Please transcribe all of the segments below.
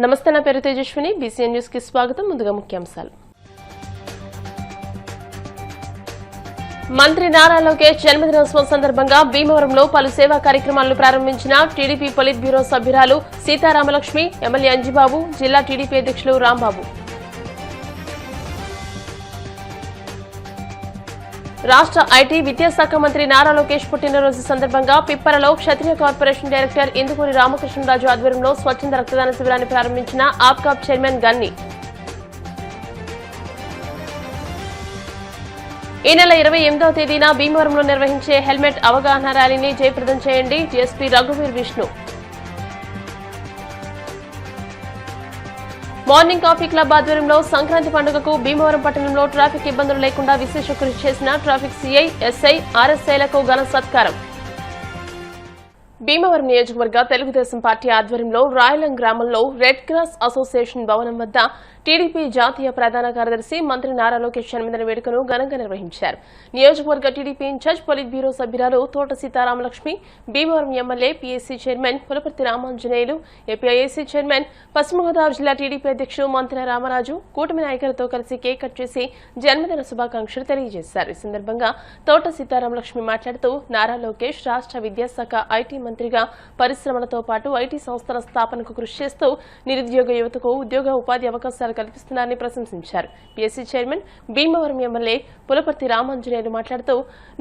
నమస్తే, నా పేరు తేజస్విని. బీసీఎన్ న్యూస్ కి స్వాగతం. ముందుగా ముఖ్యాంశాలు. మంత్రి నారా లోకేష్ జన్మదినోత్సవం సందర్భంగా భీమవరంలో పలు సేవా కార్యక్రమాలను ప్రారంభించిన టీడీపీ పొలిట్ బ్యూరో సభ్యురాలు సీతారామలక్ష్మి, ఎమ్మెల్యే అంజిబాబు, జిల్లా టీడీపీ అధ్యక్షులు రాంబాబు. రాష్ట్ర ఐటీ విద్యాశాఖ మంత్రి నారా లోకేష్ పుట్టినరోజు సందర్భంగా పిప్పరలో క్షత్రియ కార్పొరేషన్ డైరెక్టర్ ఇందుకూరి రామకృష్ణరాజు ఆధ్వర్యంలో స్వచ్ఛంద రక్తదాన శిబిరాన్ని ప్రారంభించిన ఆప్కాబ్ చైర్మన్ గన్ని. ఈ నెల 28వ తేదీన భీమవరంలో నిర్వహించే హెల్మెట్ అవగాహన ర్యాలీని జయప్రదం చేయండి, డీఎస్పీ రఘువీర్ విష్ణు. మార్నింగ్ కాఫీ క్లబ్ ఆధ్వర్యంలో సంక్రాంతి పండుగకు భీమవరం పట్టణంలో ట్రాఫిక్ ఇబ్బందులు లేకుండా విశేష కృషి చేసిన ట్రాఫిక్ సీఐ, ఎస్ఐ, ఆర్ఎస్ఐలకు ఘన సత్కారం. భీమవరం నియోజకవర్గ తెలుగుదేశం పార్టీ ఆధ్వర్యంలో రాయలం గ్రామంలో రెడ్ క్రాస్ అసోసియేషన్ భవనం వద్ద టీడీపీ జాతీయ ప్రధాన కార్యదర్శి మంత్రి నారా లోకేష్ జన్మదిన వేడుకను ఘనంగా నిర్వహించారు. నియోజకవర్గ టీడీపీ ఇన్ఛార్జ్ పొలిట్ బ్యూరో సభ్యురాలు తోట Seetharamalakshmi, Bhimavaram MLA PSC chairman Pulaparthi Ramanjaneyulu, ఏపీఐఏసీ chairman, పశ్చిమ గోదావరి జిల్లా టీడీపీ అధ్యక్షుడు మంత్రి రామరాజు కూటమి నాయకులతో కలిసి కేక్ కట్ చేసి జన్మదిన శుభాకాంక్షలు తెలియజేశారు. ఈ సందర్భంగా తోట సీతారామలక్ష్మి మాట్లాడుతూ నారా లోకేష్ రాష్ట్ర విద్యాశాఖ ఐటీ మంత్రిగా పరిశ్రమలతో పాటు ఐటీ సంస్థల స్థాపనకు కృషి చేస్తూ నిరుద్యోగ యువతకు ఉద్యోగ ఉపాధి అవకాశాలు కల్పిస్తున్నారని ప్రశంసించారు. PSC chairman, Bhimavaram MLA Pulaparthi Ramanjaneyulu మాట్లాడుతూ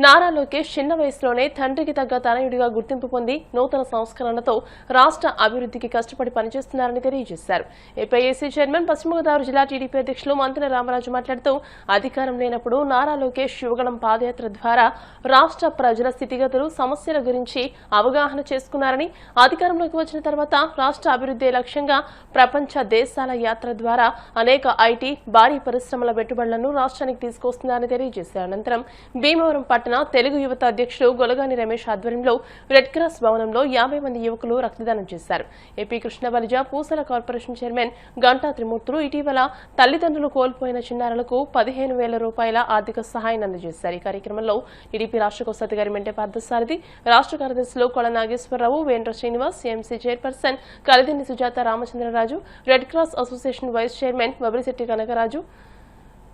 నారా లోకేష్ చిన్న వయసులోనే తండ్రికి తగ్గ తనయుడిగా గుర్తింపు పొంది నూతన సంస్కరణలతో రాష్ట్ర అభివృద్ధికి కష్టపడి పనిచేస్తున్నారని తెలియజేశారు. ఏపీఐఏసీ చైర్మన్, పశ్చిమ గోదావరి జిల్లా టీడీపీ అధ్యక్షులు మంత్రి రామరాజు మాట్లాడుతూ అధికారం లేనప్పుడు నారా లోకేష్ యువగణం పాదయాత్ర ద్వారా రాష్ట్ర ప్రజల స్థితిగతులు, సమస్యల గురించి అవగాహన చేసుకున్నారని, అధికారంలోకి వచ్చిన తర్వాత రాష్ట్ర అభివృద్ధి లక్ష్యంగా ప్రపంచ దేశాల యాత్ర ద్వారా అనేక ఐటీ, భారీ పరిశ్రమల పెట్టుబడులను రాష్ట్రానికి తీసుకొస్తున్నారని తెలియజేశారు. అనంతరం భీమవరం పట్టణ తెలుగు యువత అధ్యక్షుడు గొలగాని రమేష్ ఆధ్వర్యంలో రెడ్ క్రాస్ భవనంలో 50 మంది యువకులు రక్తదానం చేశారు. ఏపీ కృష్ణ బలిజ పూసల కార్పొరేషన్ చైర్మన్ గంటా త్రిమూర్తులు ఇటీవల తల్లిదండ్రులు కోల్పోయిన చిన్నారులకు 15,000 రూపాయల ఆర్థిక సహాయాన్ని అందజేశారు. ఈ కార్యక్రమంలో టీడీపీ రాష్ట్ర కోశాధికారి మెంటే పార్థసారథి, రాష్ట్ర కార్యదర్శులు Kola Nageswararao, Vendra Srinivas, MC chairperson Kalidini Sujatha Ramachandraraju, red cross association vice chairman Vabilisetti Kanakaraju,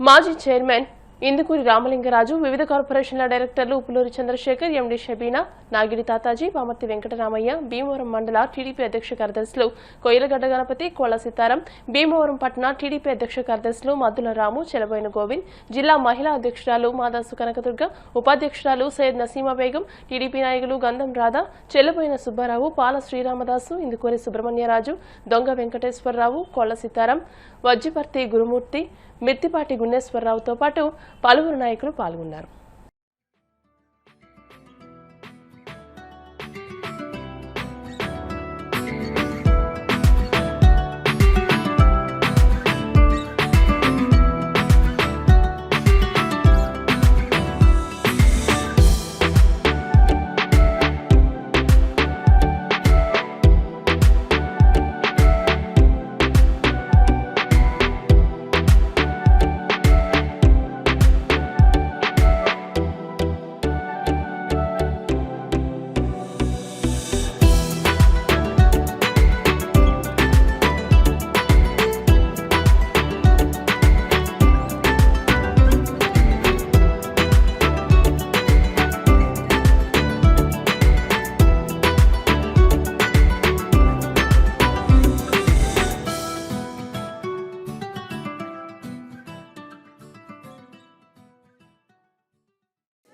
మాజీ చైర్మన్ ఇందుకూరి రామలింగరాజు, వివిధ కార్పొరేషన్ల డైరెక్టర్లు ఉప్పులూరి చంద్రశేఖర్, ఎండి షబీనా, నాగిడి తాతాజీ, పామర్తి వెంకటరామయ్య, భీమవరం మండల టీడీపీ అధ్యక్ష కార్యదర్శులు కొయ్యలగడ్డ గణపతి, కోళ్ల సీతారాం, భీమవరం పట్టణ టీడీపీ అధ్యక్ష కార్యదర్శులు మద్దుల రాము, చెలబోయిన గోవింద్, జిల్లా మహిళా అధ్యక్షురాలు మాదాసు కనకదుర్గ, ఉపాధ్యక్షురాలు సయ్యద్ నసీమా బేగం, టీడీపీ నాయకులు గంధం రాధా, చెల్లబోయిన సుబ్బారావు, పాల శ్రీరామదాసు, ఇందుకూరి సుబ్రహ్మణ్యరాజు, దొంగ వెంకటేశ్వరరావు, కోళ్ల సీతారాం, వజ్జిపర్తి గురుమూర్తి, మిర్తిపాటి గున్నేశ్వరరావుతో పాటు పలువురు నాయకులు పాల్గొన్నారు.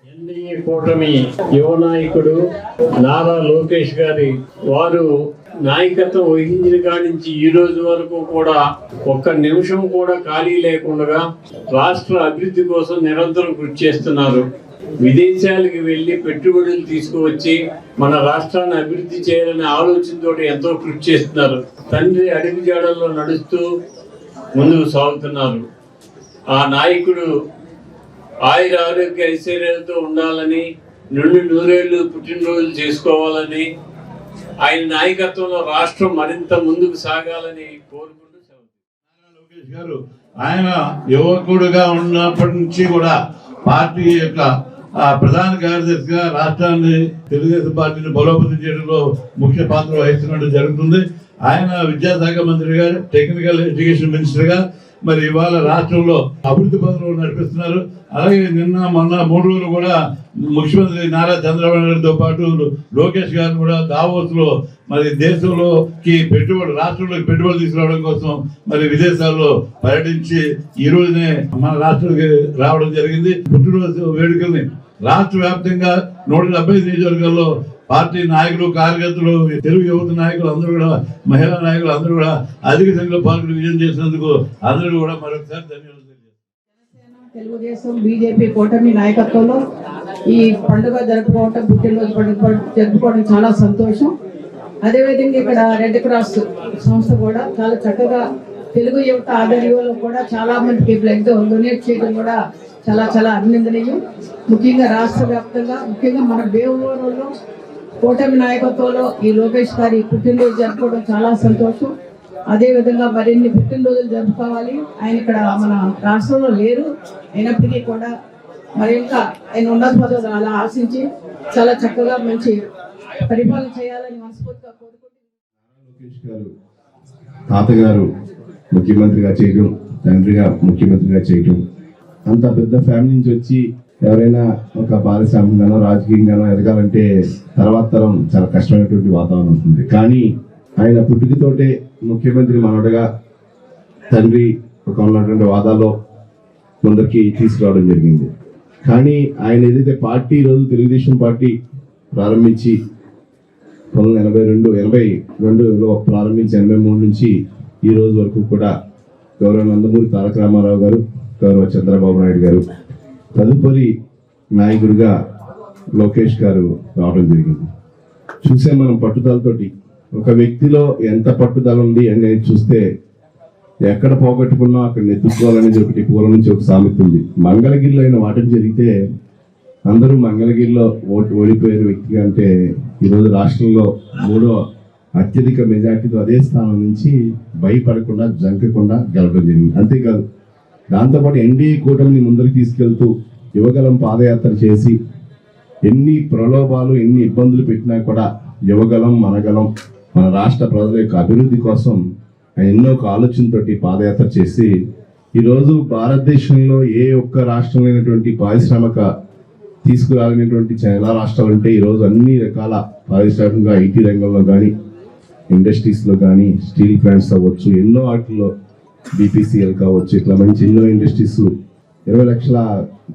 ఎన్డీఏ కూటమి యువ నాయకుడు నారా లోకేష్ గారి వారు నాయకత్వం వహించిన కాడి నుంచి ఈ రోజు వరకు కూడా ఒక్క నిమిషం కూడా ఖాళీ లేకుండా రాష్ట్ర అభివృద్ధి కోసం నిరంతరం కృషి చేస్తున్నారు. విదేశాలకు వెళ్లి పెట్టుబడులు తీసుకువచ్చి మన రాష్ట్రాన్ని అభివృద్ధి చేయాలనే ఆలోచనతో ఎంతో కృషి చేస్తున్నారు. తండ్రి అడుగుజాడల్లో నడుస్తూ ముందుకు సాగుతున్నారు. ఆ నాయకుడు ఆయుర ఆరోగ్య ఐశ్వర్యాలతో ఉండాలని, నుండి 100 ఏళ్ళు పుట్టినరోజులు చేసుకోవాలని, ఆయన నాయకత్వంలో రాష్ట్రం మరింత ముందుకు సాగాలని కోరుకుంటూ లోకేష్ గారు ఆయన యువకుడుగా ఉన్నప్పటి నుంచి కూడా పార్టీ యొక్క ప్రధాన కార్యదర్శిగా రాష్ట్రాన్ని తెలుగుదేశం పార్టీని బలోపేతం చేయడంలో ముఖ్య పాత్ర వహిస్తున్నట్టు జరుగుతుంది. ఆయన విద్యాశాఖ మంత్రిగా, టెక్నికల్ ఎడ్యుకేషన్ మినిస్టర్గా మరి ఇవాళ రాష్ట్రంలో అభివృద్ధి పనులు నడిపిస్తున్నారు. అలాగే నిన్న మొన్న 3 రోజులు కూడా ముఖ్యమంత్రి నారా చంద్రబాబు నాయుడుతో పాటు లోకేష్ గారు కూడా దావోస్ లో మరి దేశంలోకి రాష్ట్రంలోకి పెట్టుబడులు తీసుకురావడం కోసం మరి విదేశాల్లో పర్యటించి ఈ రోజునే మన రాష్ట్రానికి రావడం జరిగింది. పుట్టినరోజు వేడుకల్ని రాష్ట్ర వ్యాప్తంగా 175 నియోజకవర్గాల్లో పార్టీ నాయకులు, కార్యకర్తలు, తెలుగు యువత నాయకులు అందరూ కూడా, మహిళా నాయకులు అందరూ కూడా అధిక సంఖ్యలో పాల్గొని విజయం చేసినందుకు అందరూ కూడా మరొకసారి ధన్యవాదాలు. తెలుగుదేశం బీజేపీ కూటమి నాయకత్వంలో ఈ పండుగ జరుపుకోవటం, పుట్టినరోజు పండుగ జరుపుకోవడం చాలా సంతోషం. అదేవిధంగా ఇక్కడ రెడ్ క్రాస్ సంస్థ కూడా చాలా చక్కగా తెలుగు యువత ఆధ్వర్యంలో కూడా చాలా మందికి బ్లడ్ డొనేట్ చేయడం కూడా చాలా చాలా అభినందనీయం. ముఖ్యంగా రాష్ట్ర వ్యాప్తంగా, ముఖ్యంగా మన బేవూరులో కూటమి నాయకత్వంలో ఈ లోకేష్ గారి పుట్టినరోజు జరుపుకోవడం చాలా సంతోషం. అదేవిధంగా మరిన్ని పుట్టినరోజులు జరుపుకోవాలి. ఆయన ఇక్కడ మన రాష్ట్రంలో లేరు, అయినప్పటికీ కూడా మరి ఇంకా ఆయన ఉన్నత పదవులు అలా ఆశించి చాలా చక్కగా మంచి పరిపాలన చేయాలని మనస్ఫూర్తిగా కోరుకుంటున్నాను. తాతగారు ముఖ్యమంత్రిగా చేయడం, తండ్రిగా ముఖ్యమంత్రిగా చేయడం, అంత పెద్ద ఫ్యామిలీ నుంచి వచ్చి ఎవరైనా ఒక పారిశ్రామికంగానో రాజకీయంగానో ఎదగాలంటే తర్వాత తరం చాలా కష్టమైనటువంటి వాతావరణం ఉంటుంది. కానీ ఆయన పుట్టుకతోటే ముఖ్యమంత్రి మనవడగా తండ్రి ఒక ఉన్నటువంటి వాదాల్లో ముందరికి తీసుకురావడం జరిగింది. కానీ ఆయన ఏదైతే పార్టీ రోజు తెలుగుదేశం పార్టీ ప్రారంభించి 1982లో ప్రారంభించి 83 నుంచి ఈ రోజు వరకు కూడా గౌరవ నందమూరి తారక రామారావు గారు, గౌరవ చంద్రబాబు నాయుడు గారు, తదుపరి నాయకుడిగా లోకేష్ గారు రావడం జరిగింది. చూసే మనం పట్టుదలతోటి ఒక వ్యక్తిలో ఎంత పట్టుదల ఉంది అనేది చూస్తే ఎక్కడ పోగొట్టుకున్నా అక్కడ నెత్తుకోవాలనేది ఒకటి పూర్వం నుంచి ఒక సామెత ఉంది. మంగళగిరిలో అయిన వాటం జరిగితే అందరూ మంగళగిరిలో ఓడిపోయిన వ్యక్తిగా అంటే ఈరోజు రాష్ట్రంలో 3వ అత్యధిక మెజార్టీతో అదే స్థానం నుంచి భయపడకుండా, జంకకుండా గెలవడం జరిగింది. అంతేకాదు దాంతోపాటు ఎన్డీఏ కూటమిని ముందరికి తీసుకెళ్తూ యువగలం పాదయాత్ర చేసి ఎన్ని ప్రలోభాలు, ఎన్ని ఇబ్బందులు పెట్టినా కూడా యువగలం, మనగలం, మన రాష్ట్ర ప్రజల యొక్క అభివృద్ధి కోసం ఎన్నో ఆలోచనతోటి పాదయాత్ర చేసి ఈరోజు భారతదేశంలో ఏ ఒక్క రాష్ట్రం లేనటువంటి పారిశ్రామిక తీసుకురాలినటువంటి చాలా రాష్ట్రాలు ఉంటే ఈరోజు అన్ని రకాల పారిశ్రామికంగా ఐటీ రంగంలో కానీ, ఇండస్ట్రీస్లో కానీ, స్టీల్ ప్లాంట్స్ అవ్వచ్చు, ఎన్నో వాటిల్లో బీపీసీఎల్ కావచ్చు, ఇట్లా మంచి ఎన్నో ఇండస్ట్రీస్ 20 లక్షల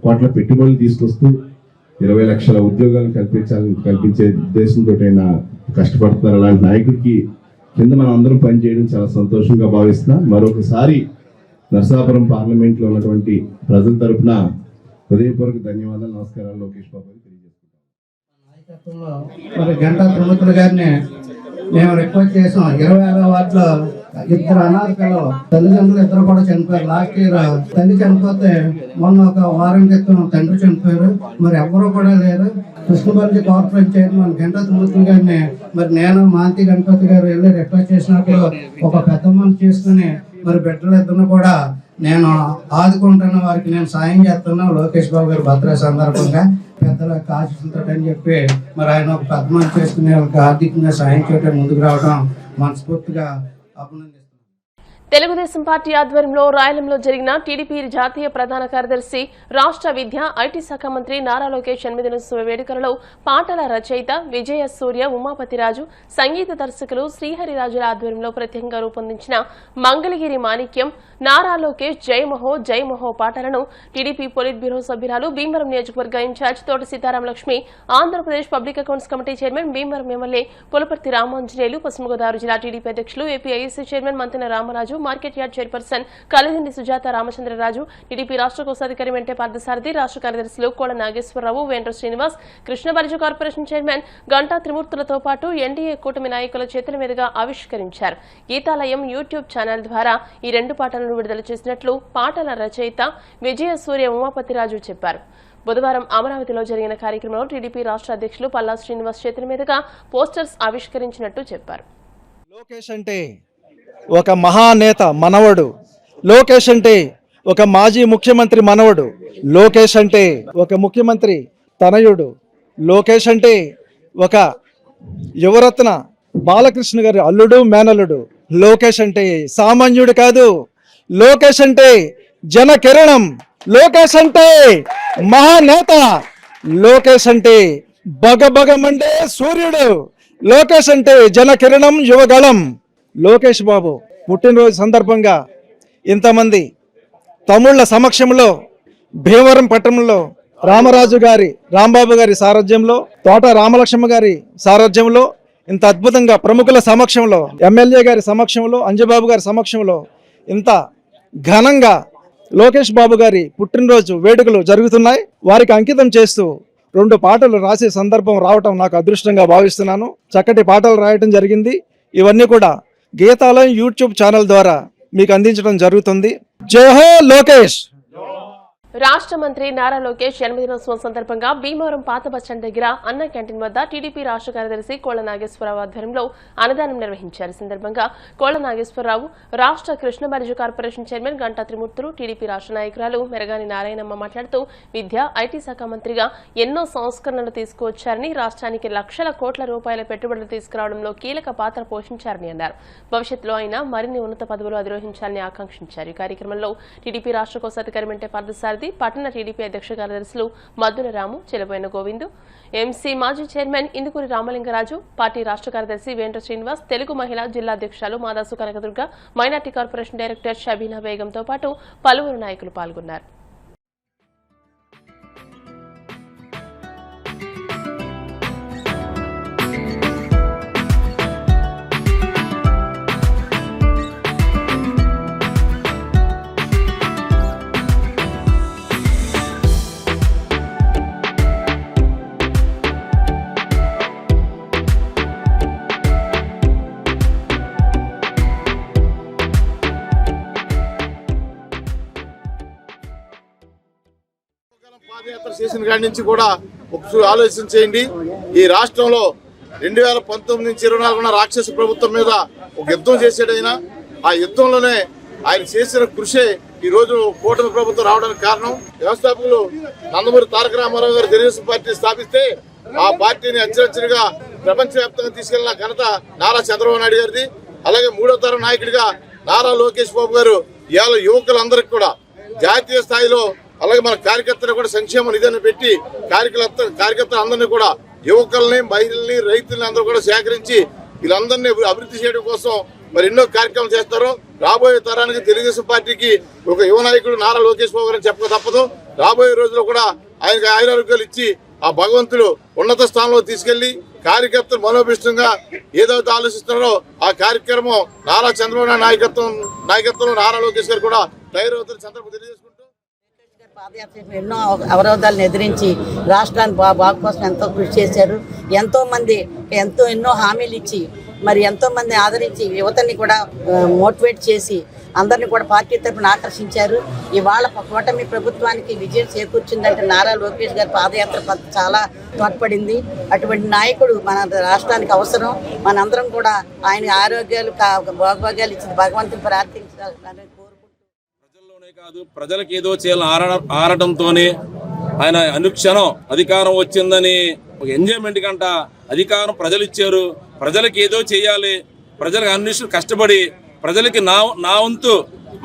కోట్ల పెట్టుబడులు తీసుకొస్తూ 20 లక్షల ఉద్యోగాలు కల్పించే ఉద్దేశంతో అయినా కష్టపడుతున్నారు. అలాంటి నాయకుడికి కింద మనం అందరం పనిచేయడం చాలా సంతోషంగా భావిస్తున్నాం. మరొకసారి నరసాపురం పార్లమెంట్లో ఉన్నటువంటి ప్రజల తరఫున హృదయపూర్వక ధన్యవాదాలు, నమస్కారాలు లోకేష్ బాబు తెలియజేసుకుంటాం. నాయకత్వంలో మరి గంటా త్రిమూర్తులు గారిని మేము రిక్వెస్ట్ చేసాం. 26వ వార్డులో 2 అనాథలు తల్లిదండ్రులు 2 కూడా చనిపోయారు. లాస్ట్ ఇయర్ తల్లి చనిపోతే మొన్న ఒక వారం క్రితం తండ్రి చనిపోయారు. మరి ఎవరు కూడా లేరు. కృష్ణపల్లి కార్పొరేషన్ చైర్మన్ గంటా త్రిమూర్తులు గారిని మరి నేను, మాంతి గణపతి గారు వెళ్ళి రిక్వెస్ట్ చేసినప్పుడు ఒక పెద్ద మనసు చేసుకుని మరి బిడ్డలు 2 కూడా నేను ఆదుకుంటున్న వారికి నేను సాయం చేస్తున్నా. లోకేష్ బాబు గారు బర్త్డే సందర్భంగా పెద్దల ఆశిస్తుంటాడు అని చెప్పి మరి ఆయన ఒక పెద్ద మనసు చేసుకునే ఆర్థికంగా సాయం చేయడం ముందుకు రావడం మనస్ఫూర్తిగా అభినందిస్తున్నాను. తెలుగుదేశం పార్టీ ఆధ్వర్యంలో రాయలంలో జరిగిన టీడీపీ జాతీయ ప్రధాన కార్యదర్శి, రాష్ట్ర విద్య, ఐటీ శాఖ మంత్రి నారా లోకేష్ జన్మదినోత్సవ వేడుకలలో పాటల రచయిత విజయ సూర్య, ఉమాపతిరాజు, సంగీత దర్శకులు శ్రీహరిరాజుల ఆధ్వర్యంలో ప్రత్యేకంగా రూపొందించిన మంగళగిరి మాణిక్యం, నారా లోకేష్ జయమహో జయమహో పాటలను టీడీపీ పొలిట్ బ్యూరో సభ్యురాలు, భీమవరం నియోజకవర్గ incharge Thota Sitaram Lakshmi, Andhra Pradesh public accounts committee chairman, Bhimavaram MLA Pulaparthi Ramanjaneyulu, పశ్చిమ గోదావరి జిల్లా టీడీపీ అధ్యక్షులు, APISC chairman Mantena Ramaraju, market yard chairperson Kalidindi Sujatha Ramachandraraju, TDP రాష్ట్ర కోశాధికారి వెంటే పార్థసారథి, రాష్ట్ర కార్యదర్శులు కోడ నాగేశ్వరరావు, వేండ్ర శ్రీనివాస్, కృష్ణబలిజ కార్పొరేషన్ చైర్మన్ గంటా త్రిమూర్తులతో పాటు ఎన్డీఏ కూటమి నాయకుల చేతుల మీదుగా ఆవిష్కరించారు. గీతాలయం యూట్యూబ్ ఛానల్ ద్వారా ఈ 2 పాటలను విడుదల చేసినట్లు పాటల రచయిత విజయ సూర్య, ఉమాపతిరాజు చెప్పారు. బుధవారం అమరావతిలో జరిగిన కార్యక్రమంలో టీడీపీ రాష్ట్ర అధ్యక్షులు పల్లా శ్రీనివాస్ చేతుల మీదుగా పోస్టర్స్ ఆవిష్కరించినట్టు చెప్పారు. లోకేష్ అంటే ఒక మహానేత మనవడు, లోకేష్ అంటే ఒక మాజీ ముఖ్యమంత్రి మనవడు, లోకేష్ అంటే ఒక ముఖ్యమంత్రి తనయుడు, లోకేష్ అంటే ఒక యువరత్న బాలకృష్ణ గారి అల్లుడు మేనల్లుడు. లోకేష్ అంటే సామాన్యుడు కాదు. లోకేష్ అంటే జన కిరణం. లోకేష్ అంటే మహానేత. లోకేష్ అంటే బగబగమండే సూర్యుడు. లోకేష్ అంటే జన కిరణం, యువగళం. లోకేష్ బాబు పుట్టినరోజు సందర్భంగా ఇంతమంది తమ్ముళ్ళ సమక్షంలో భీమవరం పట్టణంలో రాంబాబు గారి సారథ్యంలో, తోట రామలక్ష్మ గారి సారథ్యంలో, ఇంత అద్భుతంగా ప్రముఖుల సమక్షంలో, ఎమ్మెల్యే గారి సమక్షంలో, అంజబాబు గారి సమక్షంలో ఇంత ఘనంగా లోకేష్ బాబు గారి పుట్టినరోజు వేడుకలు జరుగుతున్నాయి. వారికి అంకితం చేస్తూ 2 పాటలు రాసే సందర్భం రావటం నాకు అదృష్టంగా భావిస్తున్నాను. చక్కటి పాటలు రాయటం జరిగింది. ఇవన్నీ కూడా గీతాలయం యూట్యూబ్ ఛానల్ ద్వారా మీకు అందించడం జరుగుతుంది. జై హో లోకేష్. రాష్ట్ర మంత్రి నారా లోకేష్ జన్మదినోత్సవం సందర్భంగా భీమవరం పాత బస్టాండ్ దగ్గర అన్న క్యాంటీన్ వద్ద టీడీపీ రాష్ట్ర కార్యదర్శి కోళ్ల నాగేశ్వరరావు ఆధ్వర్యంలో అన్నదానం నిర్వహించారు. సందర్భంగా కోళ్ల నాగేశ్వరరావు, రాష్ట్ర కృష్ణ బరిజు కార్పొరేషన్ చైర్మన్ గంటా త్రిమూర్తులు, టీడీపీ రాష్ట్ర నాయకురాలు మెరగాని నారాయణమ్మ మాట్లాడుతూ విద్య, ఐటీ శాఖ మంత్రిగా ఎన్నో సంస్కరణలు తీసుకువచ్చారని, రాష్ట్రానికి లక్షల కోట్ల రూపాయల పెట్టుబడులు తీసుకురావడంలో కీలక పాత్ర పోషించారని అన్నారు. భవిష్యత్తులో ఆయన మరిన్ని ఉన్నత పదవులు అధిరోహించాలని ఆకాంక్షించారు. ఈ కార్యక్రమంలో టీడీపీ రాష్ట్ర కోశాధికారి మెంటే పార్థసారథి, పట్టణ టీడీపీ అధ్యక్ష కార్యదర్శులు మద్దుల రాము, చెలబోయిన గోవిందు, ఎంసీ మాజీ చైర్మన్ ఇందుకూరి రామలింగరాజు, పార్టీ రాష్ట్ర కార్యదర్శి వేంద్ర శ్రీనివాస్, తెలుగు మహిళా జిల్లా అధ్యక్షులు Madasu Kanakadurga, minority corporation director Shabina బేగంతో పాటు పలువురు నాయకులు పాల్గొన్నారు. పాదయాత్ర చేసిన కాడి నుంచి కూడా ఒకసారి ఆలోచన చేయండి. ఈ రాష్ట్రంలో 2019 నుంచి 24 రాక్షస ప్రభుత్వం మీద ఒక యుద్ధం చేశాడు ఆయన. ఆ యుద్ధంలోనే ఆయన చేసిన కృషే ఈ రోజు కూటమి ప్రభుత్వం రావడానికి కారణం. వ్యవస్థాపకులు నందమూరి తారక రామారావు గారు తెలుగుదేశం పార్టీ స్థాపిస్తే ఆ పార్టీని అత్యవసరంగా ప్రపంచవ్యాప్తంగా తీసుకెళ్లిన ఘనత నారా చంద్రబాబు నాయుడు గారిది. అలాగే 3వ తరం నాయకుడిగా నారా లోకేష్ బాబు గారు ఇవాళ యువకులందరికీ కూడా జాతీయ స్థాయిలో, అలాగే మన కార్యకర్తలు కూడా సంక్షేమ నిధిని పెట్టి కార్యకర్తలు అందరినీ కూడా, యువకుల్ని, మహిళల్ని, రైతుల్ని అందరూ కూడా సేకరించి వీళ్ళందరినీ అభివృద్ధి చేయడం కోసం మరి ఎన్నో కార్యక్రమాలు చేస్తారు. రాబోయే తరానికి తెలుగుదేశం పార్టీకి ఒక యువ నాయకుడు నారా లోకేష్ బాబు గారిని చెప్పక తప్పదు. రాబోయే రోజుల్లో కూడా ఆయనకు ఆయురారోగ్యాలు ఇచ్చి ఆ భగవంతుడు ఉన్నత స్థానంలో తీసుకెళ్లి కార్యకర్తలు మనోభిష్టంగా ఏదైతే ఆలోచిస్తున్నారో ఆ కార్యక్రమం నారా చంద్రబాబు నాయకత్వంలో నారా లోకేష్ గారు కూడా తయారవుతున్న సందర్భం తెలియజేసుకుంటూ, పాదయాత్ర ఎన్నో అవరోధాలను ఎదిరించి రాష్ట్రాన్ని బాగు కోసం ఎంతో కృషి చేశారు. ఎన్నో హామీలు ఇచ్చి మరి ఎంతో మంది ఆదరించి యువతని కూడా మోటివేట్ చేసి అందరినీ కూడా పార్టీ తరఫున ఆకర్షించారు. ఇవాళ కూటమి ప్రభుత్వానికి విజయం చేకూర్చిందంటే నారా లోకేష్ గారి పాదయాత్ర చాలా తోడ్పడింది. అటువంటి నాయకుడు మన రాష్ట్రానికి అవసరం. మనందరం కూడా ఆయన ఆరోగ్యాలు భోగభాగ్యాలు ఇచ్చి భగవంతుని ప్రార్థించాలని కాదు, ప్రజలకు ఏదో చేయాలని ఆరటంతోనే ఆయన అనుక్షణం అధికారం వచ్చిందని ఒక ఎంజాయ్మెంట్ కంట అధికారం ప్రజలు ఇచ్చారు. ప్రజలకు ఏదో చేయాలి, ప్రజలకు అన్నిషం కష్టపడి ప్రజలకి నా వంతు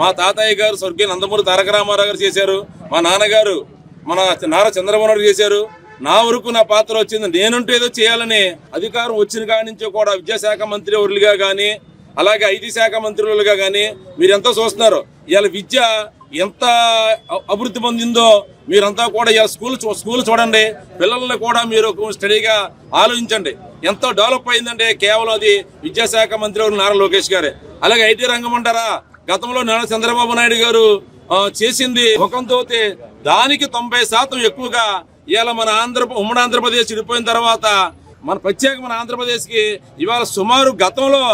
మా తాతయ్య గారు స్వర్గీయ నందమూరి తారక రామారావు గారు చేశారు, మా నాన్నగారు మన నారా చంద్రబాబు నాయుడు చేశారు. నా వరకు నా పాత్ర వచ్చింది. నేనంటూ ఏదో చేయాలని అధికారం వచ్చిన కాడి నుంచి కూడా విద్యాశాఖ మంత్రి వర్లుగా కానీ, అలాగే ఐటీ శాఖ మంత్రులుగా కానీ మీరు ఎంతో చూస్తున్నారు. ఇవాళ విద్య ఎంత అభివృద్ధి పొందిందో మీరంతా కూడా ఇవాళ స్కూల్ చూడండి. పిల్లల్ని కూడా మీరు స్టడీగా ఆలోచించండి. ఎంతో డెవలప్ అయిందంటే కేవలం అది విద్యాశాఖ మంత్రి నారా లోకేష్ గారే. అలాగే ఐటీ రంగం అంటారా, గతంలో నారా చంద్రబాబు నాయుడు గారు చేసింది ముఖంతో దానికి 90% ఎక్కువగా ఇవాళ మన ఉమ్మడి ఆంధ్రప్రదేశ్ విడిపోయిన తర్వాత మన ప్రత్యేకమైన ఆంధ్రప్రదేశ్కి ఇవాళ సుమారు గతంలో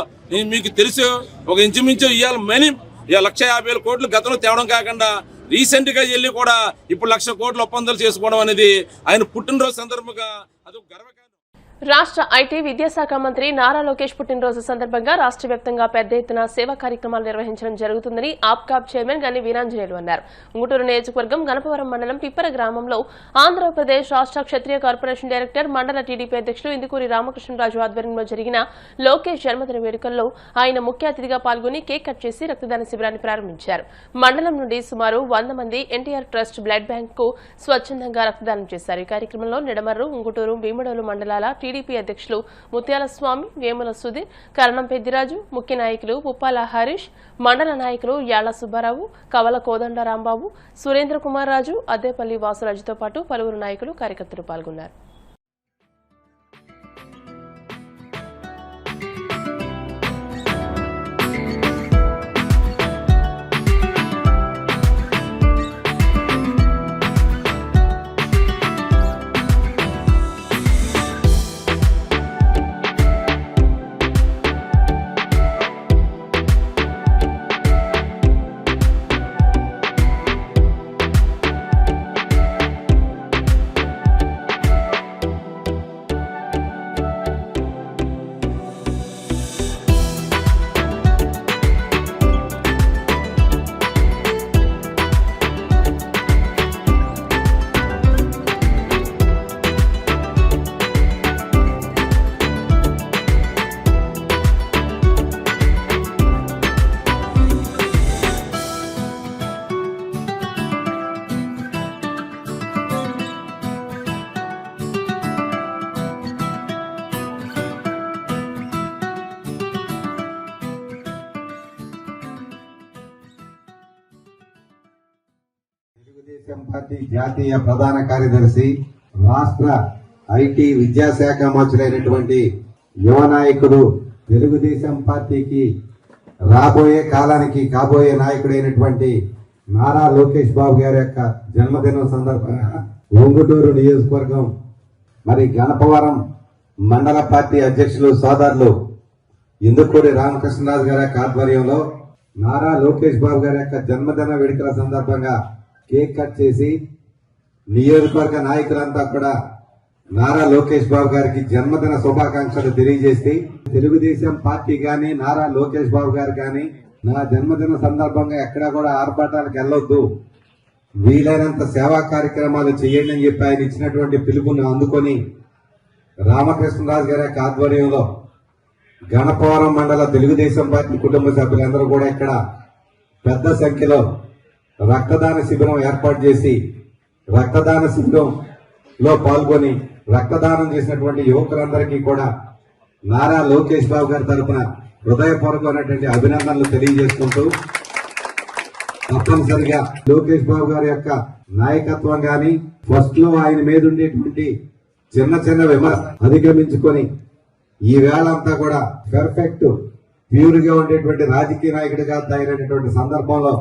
మీకు తెలుసు ఒక ఇంచుమించు ఇవాళ 1,50,000 కోట్లు గతంలో తేవడం కాకుండా రీసెంట్ గా వెళ్ళి కూడా ఇప్పుడు 1,00,000 కోట్ల ఒప్పందాలు చేసుకోవడం అనేది ఆయన పుట్టినరోజు సందర్భంగా అది గర్వకారణం. రాష్ట్ర ఐటీ విద్యాశాఖ మంత్రి నారా లోకేష్ పుట్టినరోజు సందర్భంగా రాష్ట్ర వ్యాప్తంగా పెద్ద ఎత్తున సేవా కార్యక్రమాలు నిర్వహించడం జరుగుతుందని ఆప్కాబ్ చైర్మన్ గని వీరాంజనేయులు అన్నారు. ఉంగుటూరు నియోజకవర్గం గణపవరం మండలం పిప్పర గ్రామంలో ఆంధ్రప్రదేశ్ రాష్ట్ర క్షత్రియ కార్పొరేషన్ డైరెక్టర్ మండల టీడీపీ అధ్యక్షులు ఇందుకూరి రామకృష్ణరాజు ఆధ్వర్యంలో జరిగిన లోకేష్ జన్మదిన వేడుకల్లో ఆయన ముఖ్య అతిథిగా పాల్గొని కేక్ కట్ చేసి రక్తదాన శిబిరాన్ని ప్రారంభించారు. మండలం నుండి సుమారు 100 మంది ఎన్టీఆర్ ట్రస్ట్ బ్లడ్ బ్యాంక్ కు స్వచ్ఛందంగా రక్తదానం చేశారు. ఈ కార్యక్రమంలో నిడమర్రు, ఉంగుటూరు, భీమడోలు మండలాల టీడీపీ అధ్యక్షులు ముత్యాల స్వామి, వేముల సుధీర్, కరణం పెద్దిరాజు, ముఖ్య నాయకులు పుప్పాల హరీష్, మండల నాయకులు యాళ్ల సుబ్బారావు, కవల కోదండ రాంబాబు, సురేంద్ర కుమార్ రాజు, అద్దేపల్లి వాసురాజుతో పాటు పలువురు నాయకులు కార్యకర్తలు పాల్గొన్నారు. తెలుగుదేశం పార్టీ జాతీయ ప్రధాన కార్యదర్శి, రాష్ట్ర ఐటీ విద్యాశాఖ మంత్రులైనటువంటి యువ నాయకుడు, తెలుగుదేశం పార్టీకి రాబోయే కాలానికి కాబోయే నాయకుడైనటువంటి నారా లోకేష్ బాబు గారి యొక్క జన్మదినం సందర్భంగా ఉంగుటూరు నియోజకవర్గం మరి గణపవరం మండల పార్టీ అధ్యక్షులు సోదరులు ఇందుకూరి రామకృష్ణరాజు గారి యొక్క ఆధ్వర్యంలో నారా లోకేష్ బాబు గారి యొక్క జన్మదిన వేడుకల సందర్భంగా కేక్ కట్ చేసి నియోజకవర్గ నాయకులంతా కూడా నారా లోకేష్ బాబు గారికి జన్మదిన శుభాకాంక్షలు తెలియజేసి, తెలుగుదేశం పార్టీ గాని నారా లోకేష్ బాబు గారు గాని నా జన్మదిన సందర్భంగా ఎక్కడా కూడా ఆర్భాటాలకు వెళ్ళొద్దు, వీలైనంత సేవా కార్యక్రమాలు చేయండి అని చెప్పి ఆయన ఇచ్చినటువంటి పిలుపును అందుకొని రామకృష్ణరాజు గారి యొక్క ఆధ్వర్యంలో గణపవరం మండల తెలుగుదేశం పార్టీ కుటుంబ సభ్యులందరూ కూడా ఇక్కడ పెద్ద సంఖ్యలో రక్తదాన శిబిరం ఏర్పాటు చేసి రక్తదాన శిబిరంలో పాల్గొని రక్తదానం చేసినటువంటి యువకులందరికీ కూడా నారా లోకేష్ బాబు గారి తరఫున హృదయపూర్వకమైనటువంటి అభినందనలు తెలియజేసుకుంటూ, తప్పనిసరిగా లోకేష్ బాబు గారి యొక్క నాయకత్వం గాని ఫస్ట్ లో ఆయన మీద ఉండేటువంటి చిన్న చిన్న విమర్శ అధిగమించుకొని ఈ వేళ అంతా కూడా పర్ఫెక్ట్ ప్యూర్ గా ఉండేటువంటి రాజకీయ నాయకుడిగా తయారైనటువంటి సందర్భంలో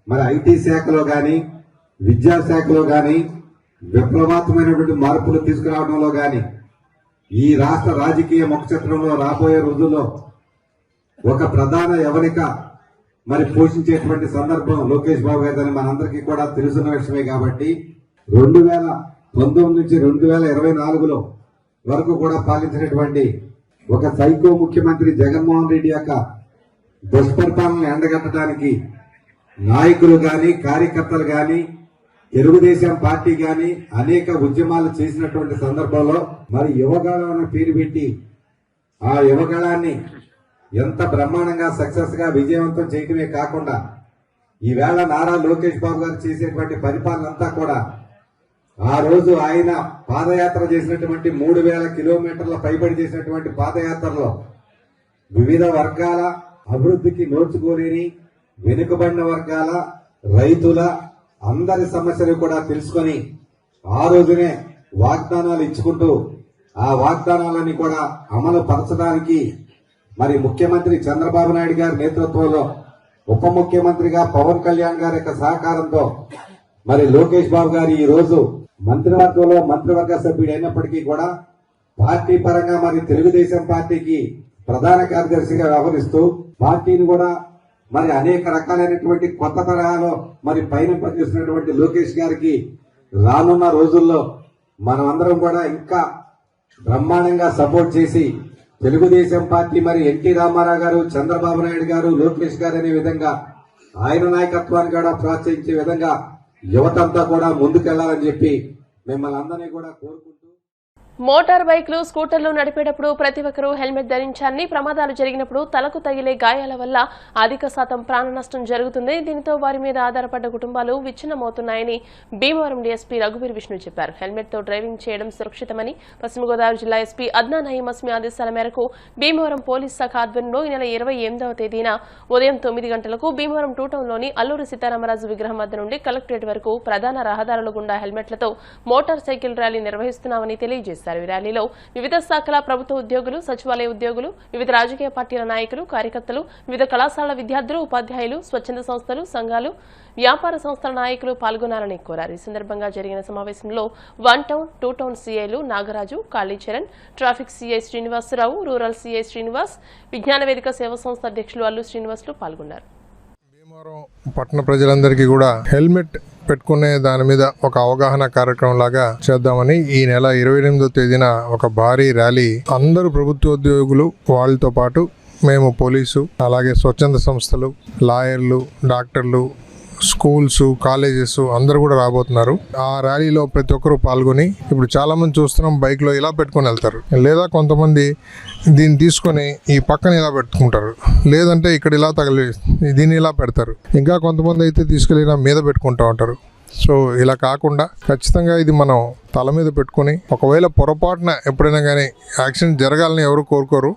మరి ఐటీ శాఖలో గాని విద్యాశాఖలో గాని విప్లవాత్మకమైనటువంటి మార్పులు తీసుకురావడంలో గాని ఈ రాష్ట్ర రాజకీయ ముఖచిత్రంలో రాబోయే రోజుల్లో ఒక ప్రధాన యవనిక మరి పోషించేటువంటి సందర్భం లోకేష్ బాబు గారిని మనందరికీ కూడా తెలుసున్న విషయమే. కాబట్టి 2019 నుంచి 2024లో వరకు కూడా పాలించినటువంటి ఒక సైకో ముఖ్యమంత్రి జగన్మోహన్ రెడ్డి యొక్క దుష్పరిపాలనను ఎండగట్టడానికి నాయకులు గాని కార్యకర్తలు గాని తెలుగుదేశం పార్టీ గాని అనేక ఉద్యమాలు చేసినటువంటి సందర్భంలో మరి యువగళం అనే పేరు పెట్టి ఆ యువగళాన్ని ఎంత బ్రహ్మాండంగా సక్సెస్ గా విజయవంతం చేయడమే కాకుండా ఈవేళ నారా లోకేష్ బాబు గారు చేసేటువంటి పరిపాలన అంతా కూడా ఆ రోజు ఆయన పాదయాత్ర చేసినటువంటి 3000 కిలోమీటర్ల పైబడి చేసినటువంటి పాదయాత్రలో వివిధ వర్గాల అభివృద్ధికి నోచుకోలేని వెనుకబడిన వర్గాల రైతుల అందరి సమస్యలు కూడా తెలుసుకొని ఆ రోజునే వాగ్దానాలు ఇచ్చుకుంటూ ఆ వాగ్దానాలని కూడా అమలు పరచడానికి మరి ముఖ్యమంత్రి చంద్రబాబు నాయుడు గారి నేతృత్వంలో ఉప ముఖ్యమంత్రిగా పవన్ కళ్యాణ్ గారి యొక్క సహకారంతో మరి లోకేష్ బాబు గారు ఈ రోజు మంత్రివర్గంలో మంత్రివర్గ సభ్యుడు అయినప్పటికీ కూడా పార్టీ పరంగా మరి తెలుగుదేశం పార్టీకి ప్రధాన కార్యదర్శిగా వ్యవహరిస్తూ పార్టీని కూడా మరి అనేక రకాలైనటువంటి కొత్త తరహాలో మరి పైన పనిచేస్తున్నటువంటి లోకేష్ గారికి రానున్న రోజుల్లో మనం అందరం కూడా ఇంకా బ్రహ్మాండంగా సపోర్ట్ చేసి తెలుగుదేశం పార్టీ మరి ఎన్టీ రామారావు గారు, చంద్రబాబు నాయుడు గారు, లోకేష్ గారు అనే విధంగా ఆయన నాయకత్వాన్ని కూడా ప్రోత్సహించే విధంగా యువతంతా కూడా ముందుకెళ్లాలని చెప్పి మిమ్మల్ని అందరినీ కూడా కోరుకుంటూ మోటార్ బైక్లు, స్కూటర్లు నడిపేటప్పుడు ప్రతి ఒక్కరూ హెల్మెట్ ధరించాలని, ప్రమాదాలు జరిగినప్పుడు తలకు తగిలే గాయాల వల్ల అధిక శాతం ప్రాణ నష్టం జరుగుతుంది. దీనితో వారి మీద ఆధారపడ్డ కుటుంబాలు విచ్ఛిన్నమవుతున్నాయని భీమవరం డీఎస్పీ రఘువీర్ విష్ణు చెప్పారు. హెల్మెట్ తో డ్రైవింగ్ చేయడం సురక్షితమని పశ్చిమ గోదావరి జిల్లా ఎస్పీ అద్నా నయీం అస్మి ఆదేశాల మేరకు భీమవరం పోలీస్ శాఖ ఆధ్వర్యంలో ఈ నెల 28వ తేదీన ఉదయం 9 గంటలకు భీమవరం టూ టౌన్లోని అల్లూరి సీతారామరాజు విగ్రహం వద్ద నుండి కలెక్టరేట్ వరకు ప్రధాన రహదారుల గుండా హెల్మెట్లతో మోటార్ సైకిల్ ర్యాలీ నిర్వహిస్తున్నామని తెలియజేశారు. ఈ ర్యాలీలో వివిధ శాఖల ప్రభుత్వ ఉద్యోగులు, సచివాలయ ఉద్యోగులు, వివిధ రాజకీయ పార్టీల నాయకులు, కార్యకర్తలు, వివిధ కళాశాలల విద్యార్థులు, ఉపాధ్యాయులు, స్వచ్ఛంద సంస్థలు, సంఘాలు, వ్యాపార సంస్థల నాయకులు పాల్గొనాలని కోరారు. ఈ సందర్భంగా జరిగిన సమావేశంలో 1 టౌన్, 2 టౌన్ సీఐలు Nagaraju, Kalicharan, traffic CI Srinivasarao, rural CI Srinivas, Vignana Vedika సేవా సంస్థ అధ్యక్షులు అల్లు శ్రీనివాసులు పాల్గొన్నారు. భీమవరం పట్టణ ప్రజలందరికీ కూడా హెల్మెట్ పెట్టుకునే దాని మీద ఒక అవగాహన కార్యక్రమం లాగా చేద్దామని ఈ నెల 28వ తేదీన ఒక భారీ ర్యాలీ అందరూ ప్రభుత్వోద్యోగులు వాళ్ళతో పాటు మేము పోలీసు, అలాగే స్వచ్ఛంద సంస్థలు, లాయర్లు, డాక్టర్లు, స్కూల్స్, కాలేజెస్ అందరూ కూడా రాబోతున్నారు. ఆ ర్యాలీలో ప్రతి ఒక్కరూ పాల్గొని, ఇప్పుడు చాలా మంది చూస్తున్నాం బైక్లో ఇలా పెట్టుకొని వెళ్తారు, లేదా కొంతమంది దీన్ని తీసుకొని ఈ పక్కన ఇలా పెట్టుకుంటారు, లేదంటే ఇక్కడ ఇలా తగిలి దీన్ని ఇలా పెడతారు, ఇంకా కొంతమంది అయితే తీసుకెళ్ళి మీద పెట్టుకుంటూ ఉంటారు. సో ఇలా కాకుండా ఖచ్చితంగా ఇది మనం తల మీద పెట్టుకొని, ఒకవేళ పొరపాటున ఎప్పుడైనా కానీ యాక్సిడెంట్ జరగాలని ఎవరు కోరుకోరు,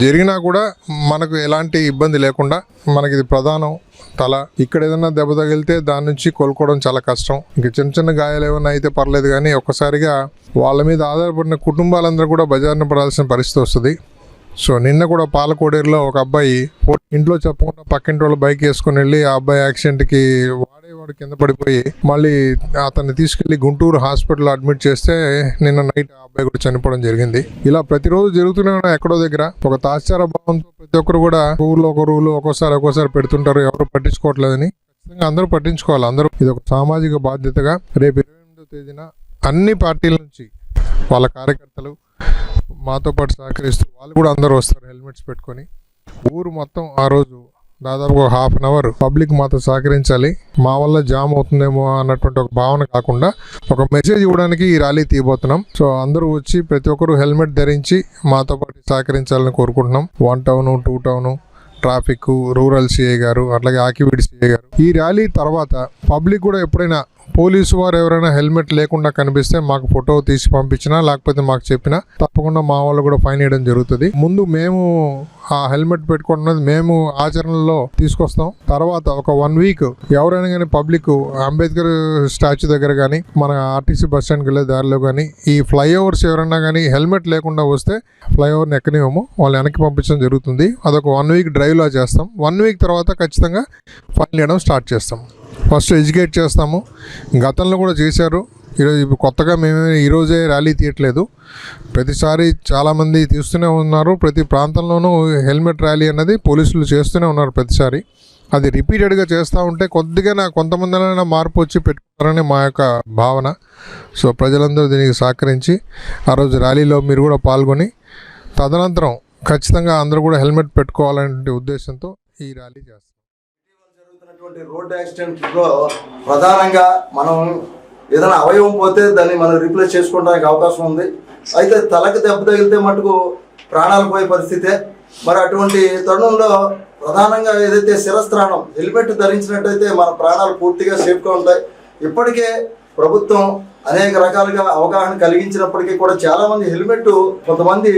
జరిగినా కూడా మనకు ఎలాంటి ఇబ్బంది లేకుండా, మనకి ఇది ప్రధానం తల. ఇక్కడ ఏదైనా దెబ్బ తగిలితే దాని నుంచి కోలుకోవడం చాలా కష్టం. ఇంక చిన్న చిన్న గాయాలు ఏమైనా అయితే పర్లేదు, కానీ ఒక్కసారిగా వాళ్ళ మీద ఆధారపడిన కుటుంబాలందరూ కూడా బజార్న పడాల్సిన పరిస్థితి వస్తుంది. సో నిన్న కూడా పాలకోడేరులో ఒక అబ్బాయి ఇంట్లో చెప్పకుండా పక్కింటి వాళ్ళు బైక్ వేసుకుని వెళ్ళి ఆ అబ్బాయి యాక్సిడెంట్కి వాడు కింద పడిపోయి మళ్ళీ అతన్ని తీసుకెళ్లి గుంటూరు హాస్పిటల్ అడ్మిట్ చేస్తే నిన్న నైట్ ఆ అబ్బాయి కూడా చనిపోవడం జరిగింది. ఇలా ప్రతిరోజు జరుగుతూనే ఉన్నాయి. ఎక్కడో దగ్గర ఒక తాత్సార భావంతో ప్రతి ఒక్కరు కూడా ఊర్లో ఒక రూలు ఒక్కోసారి పెడుతుంటారు, ఎవరు పట్టించుకోవట్లేదని. ఖచ్చితంగా అందరూ పట్టించుకోవాలి. అందరూ ఇది ఒక సామాజిక బాధ్యతగా రేపు 28వ తేదీన అన్ని పార్టీల నుంచి వాళ్ళ కార్యకర్తలు మాతో పాటు సహకరిస్తూ వాళ్ళు కూడా అందరూ వస్తారు హెల్మెట్స్ పెట్టుకొని. ఊరు మొత్తం ఆ రోజు దాదాపు ఒక ½ అన్ అవర్ పబ్లిక్ మాతో సహకరించాలి. మా వల్ల జామ్ అవుతుందేమో అన్నటువంటి ఒక భావన కాకుండా ఒక మెసేజ్ ఇవ్వడానికి ఈ ర్యాలీ తీయబోతున్నాం. సో అందరూ వచ్చి ప్రతి ఒక్కరు హెల్మెట్ ధరించి మాతో పాటు సహకరించాలని కోరుకుంటున్నాం. 1 town, 2 town, traffic, rural CI గారు, అట్లాగే ఆకివీడి సిఐ గారు. ఈ ర్యాలీ తర్వాత పబ్లిక్ కూడా ఎప్పుడైనా పోలీసు వారు ఎవరైనా హెల్మెట్ లేకుండా కనిపిస్తే మాకు ఫోటో తీసి పంపించినా, లేకపోతే మాకు చెప్పినా తప్పకుండా మా వాళ్ళు కూడా ఫైన్ వేయడం జరుగుతుంది. ముందు మేము ఆ హెల్మెట్ పెట్టుకుంటున్నది మేము ఆచరణలో తీసుకొస్తాం. తర్వాత ఒక 1 వీక్ ఎవరైనా కానీ పబ్లిక్ అంబేద్కర్ స్టాచ్యూ దగ్గర కానీ, మన ఆర్టీసీ బస్ స్టాండ్కి వెళ్ళే దారిలో కానీ, ఈ ఫ్లైఓవర్స్ ఎవరైనా కానీ హెల్మెట్ లేకుండా వస్తే ఫ్లైఓవర్ని ఎక్కనివ్వము, వాళ్ళు వెనక్కి పంపించడం జరుగుతుంది. అదొక 1 వీక్ డ్రైవ్లా చేస్తాం. 1 వీక్ తర్వాత ఖచ్చితంగా ఫైన్ వేయడం స్టార్ట్ చేస్తాం. ఫస్ట్ ఎడ్యుకేట్ చేస్తాము. గతంలో కూడా చేశారు. ఈరోజు కొత్తగా మేమే ఈరోజే ర్యాలీ తీయట్లేదు, ప్రతిసారి చాలామంది తీస్తూనే ఉన్నారు. ప్రతి ప్రాంతంలోనూ హెల్మెట్ ర్యాలీ అన్నది పోలీసులు చేస్తూనే ఉన్నారు ప్రతిసారి. అది రిపీటెడ్గా చేస్తూ ఉంటే కొద్దిగా కొంతమందినైనా మార్పు వచ్చి పెట్టుకుంటారని మా యొక్క భావన. సో ప్రజలందరూ దీనికి సహకరించి ఆ రోజు ర్యాలీలో మీరు కూడా పాల్గొని, తదనంతరం ఖచ్చితంగా అందరూ కూడా హెల్మెట్ పెట్టుకోవాలనే ఉద్దేశంతో ఈ ర్యాలీ చేస్తాం. రోడ్డు యాక్సిడెంట్లో ప్రధానంగా మనం ఏదైనా అవయవం పోతే దాన్ని మనం రీప్లేస్ చేసుకోవడానికి అవకాశం ఉంది. అయితే తలకు దెబ్బ తగిలితే మటుకు ప్రాణాలు పోయే పరిస్థితే. మరి అటువంటి తరుణంలో ప్రధానంగా ఏదైతే శిరస్త్రాణం హెల్మెట్ ధరించినట్టయితే మన ప్రాణాలు పూర్తిగా సేఫ్గా ఉంటాయి. ఇప్పటికే ప్రభుత్వం అనేక రకాలుగా అవగాహన కలిగించినప్పటికీ కూడా చాలామంది హెల్మెట్ కొంతమంది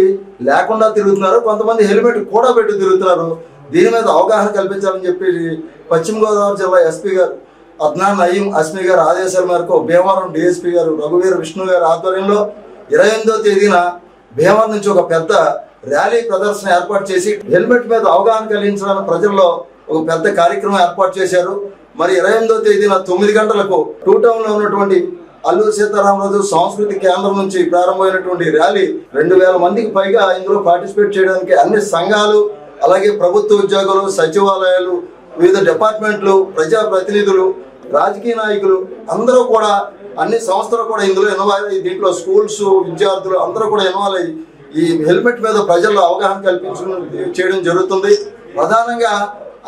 లేకుండా తిరుగుతున్నారు, కొంతమంది హెల్మెట్ కూడా పెట్టి తిరుగుతున్నారు. దీని మీద అవగాహన కల్పించాలని చెప్పి పశ్చిమ గోదావరి జిల్లా ఎస్పీ గారు అద్నా నయీం అస్మి గారి ఆదేశాల మేరకు భీమవరం డిఎస్పీ గారు రఘువీర్ విష్ణు గారి ఆధ్వర్యంలో 28వ తేదీన భీమవరం నుంచి ఒక పెద్ద ర్యాలీ ప్రదర్శన ఏర్పాటు చేసి హెల్మెట్ మీద అవగాహన కలిగించడానికి ప్రజల్లో ఒక పెద్ద కార్యక్రమం ఏర్పాటు చేశారు. మరి 28వ తేదీన 9 గంటలకు 2 టౌన్లో ఉన్నటువంటి అల్లూరి సీతారామరాజు సాంస్కృతిక కేంద్రం నుంచి ప్రారంభమైనటువంటి ర్యాలీ 2000 మందికి పైగా ఇందులో పార్టిసిపేట్ చేయడానికి అన్ని సంఘాలు, అలాగే ప్రభుత్వ ఉద్యోగులు, సచివాలయాలు, వివిధ డిపార్ట్మెంట్లు, ప్రజాప్రతినిధులు రాజకీయ నాయకులు అందరూ కూడా అన్ని సంస్థలు కూడా ఇందులో ఇన్వాల్వ్ అయ్యి దీంట్లో స్కూల్స్ విద్యార్థులు అందరూ కూడా ఇన్వాల్వ్ అయ్యి ఈ హెల్మెట్ మీద ప్రజల్లో అవగాహన చేయడం జరుగుతుంది. ప్రధానంగా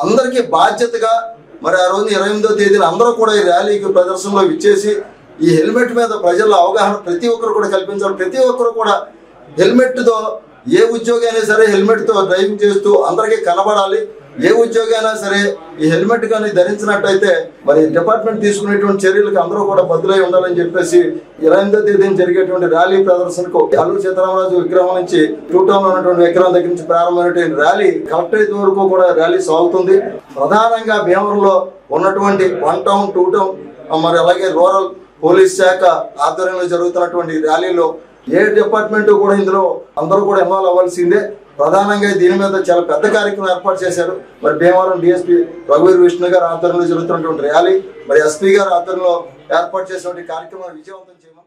అందరికీ బాధ్యతగా మరి ఆ రోజు 28వ తేదీన అందరూ కూడా ఈ ర్యాలీకి ప్రదర్శనలో ఇచ్చేసి ఈ హెల్మెట్ మీద ప్రజల్లో అవగాహన ప్రతి ఒక్కరు కూడా కల్పించాలి. ప్రతి ఒక్కరు కూడా హెల్మెట్తో ఏ ఉద్యోగి అయినా సరే హెల్మెట్తో డ్రైవింగ్ చేస్తూ అందరికీ కనబడాలి. ఏ ఉద్యోగి అయినా సరే ఈ హెల్మెట్ కానీ ధరించినట్టయితే మరి డిపార్ట్మెంట్ తీసుకునేటువంటి చర్యలకు అందరూ కూడా బదులై ఉండాలని చెప్పేసి 28వ తేదీన జరిగేటువంటి ర్యాలీ ప్రదర్శనకు అల్లూరి సీతారామరాజు విగ్రహం నుంచి 2 టౌన్ లో ఉన్నటువంటి విగ్రహం దగ్గర నుంచి ప్రారంభమైనటువంటి ర్యాలీ కలెక్టరేట్ వరకు కూడా ర్యాలీ సాగుతుంది. ప్రధానంగా భీమవరంలో ఉన్నటువంటి 1 టౌన్ 2 టౌన్ మరి అలాగే రూరల్ పోలీస్ శాఖ ఆధ్వర్యంలో జరుగుతున్నటువంటి ర్యాలీలో ఏ డిపార్ట్మెంట్ కూడా ఇందులో అందరూ కూడా ఇన్వాల్వ్ అవ్వాల్సిందే. ప్రధానంగా దీని మీద చాలా పెద్ద కార్యక్రమం ఏర్పాటు చేశారు. మరి భీమవరం డిఎస్పీ రఘువీర్ విష్ణు గారు ఆధ్వర్యంలో జరుగుతున్నటువంటి ర్యాలీ మరి ఎస్పీ గారు ఆధ్వర్యంలో ఏర్పాటు చేసినటువంటి కార్యక్రమాన్ని విజయవంతం చేయమని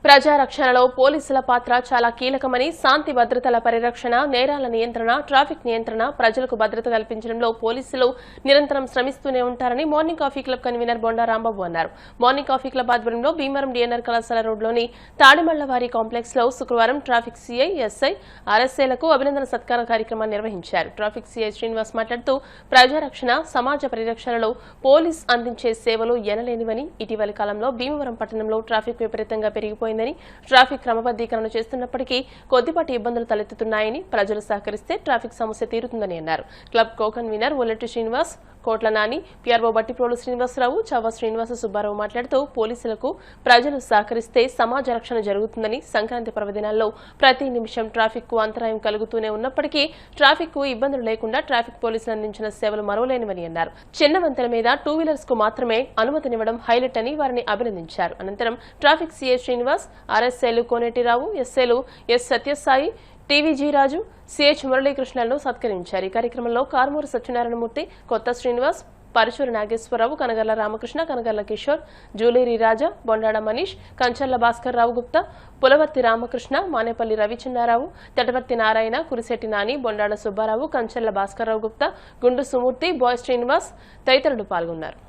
ప్రజారక్షణలో పోలీసుల పాత్ర చాలా కీలకమని, శాంతి భద్రతల పరిరక్షణ, నేరాల నియంత్రణ, ట్రాఫిక్ నియంత్రణ, ప్రజలకు భద్రత కల్పించడంలో పోలీసులు నిరంతరం శ్రమిస్తూనే ఉంటారని morning coffee club convener Bonda Rambabu అన్నారు. మార్నింగ్ కాఫీ క్లబ్ ఆధ్వర్యంలో భీమవరం డిఎన్ఆర్ కళాశాల రోడ్లోని తాడిమళ్లవారి కాంప్లెక్స్ లో శుక్రవారం ట్రాఫిక్ సీఐ, ఎస్ఐ, ఆర్ఎస్ఐలకు అభినందన సత్కార కార్యక్రమాన్ని నిర్వహించారు. ట్రాఫిక్ సీఐ శ్రీనివాస్ మాట్లాడుతూ ప్రజారక్షణ, సమాజ పరిరక్షణలో పోలీస్ అందించే సేవలు ఎనలేనివని, ఇటీవలి కాలంలో భీమవరం పట్టణంలో ట్రాఫిక్ విపరీతంగా పెరిగిపోయింది, ట్రాఫిక్ క్రమబద్దీకరణ చేస్తున్నప్పటికీ కొద్దిపాటి ఇబ్బందులు తలెత్తుతున్నాయని, ప్రజలు సహకరిస్తే ట్రాఫిక్ సమస్య తీరుతుందని అన్నారు. క్లబ్ కో కన్వీనర్ ఒల్లెట్టి శ్రీనివాస్, కోట్ల నాని, పిఆర్ఓ బట్టిప్రోలు శ్రీనివాసరావు, చవ్వ శ్రీనివాస సుబ్బారావు మాట్లాడుతూ పోలీసులకు ప్రజలు సహకరిస్తే సమాజ రక్షణ జరుగుతుందని, సంక్రాంతి పర్వదినాల్లో ప్రతి నిమిషం ట్రాఫిక్ కు అంతరాయం కలుగుతూనే ఉన్నప్పటికీ ట్రాఫిక్ కు ఇబ్బందులు లేకుండా ట్రాఫిక్ పోలీసులు అందించిన సేవలు మరోలేనివని అన్నారు. చిన్న వంతెన మీద 2 వీలర్స్ కు మాత్రమే అనుమతినివ్వడం హైలైట్ అని వారిని అభినందించారు. అనంతరం ట్రాఫిక్ సీఐ శ్రీనివాస్, ఆర్ఎస్ఐలు కోనేటిరావు, ఎస్ఐలు ఎస్ సత్యసాయి, టీవీజీ రాజు, సిహెచ్ మురళీకృష్ణలను సత్కరించారు. ఈ కార్యక్రమంలో కారుమూరి సత్యనారాయణమూర్తి, కొత్త శ్రీనివాస్, పరశూరి నాగేశ్వరరావు, కనగర్ల రామకృష్ణ, కనగర్ల కిషోర్, జూలేరి రాజా, బొండాడ మనీష్, కంచర్ల భాస్కర్ రావు గుప్తా, పులవర్తి రామకృష్ణ, మానేపల్లి రవిచిన్నారావు, తటవర్తి నారాయణ, కురిశెట్టి నాని, బొండాడ సుబ్బారావు, కంచర్ల భాస్కర్ రావు గుప్తా, గుండు సుమూర్తి, బాయ్ శ్రీనివాస్ తదితరులు పాల్గొన్నారు.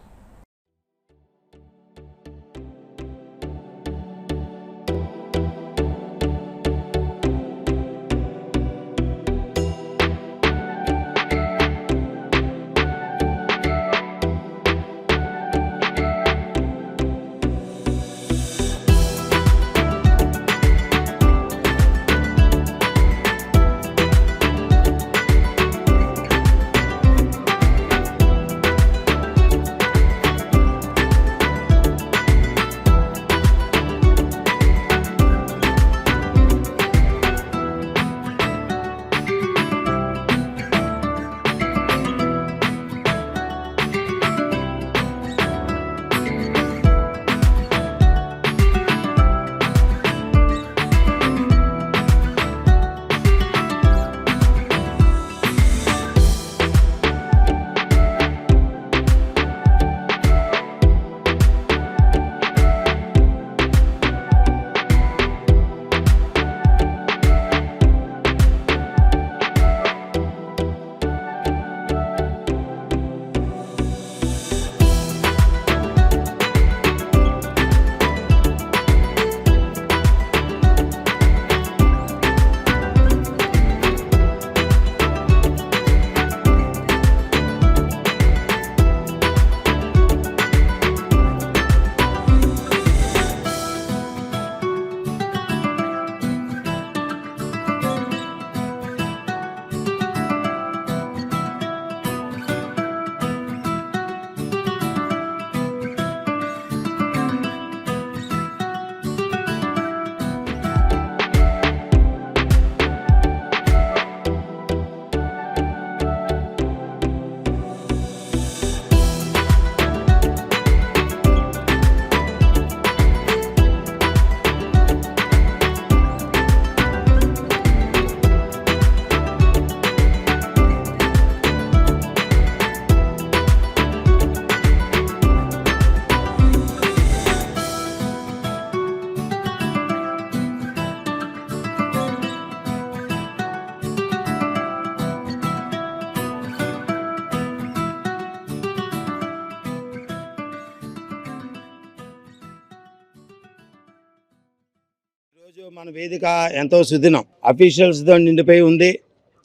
మన వేదిక ఎంతో సుదినం, అఫీషియల్స్తో నిండిపోయి ఉంది.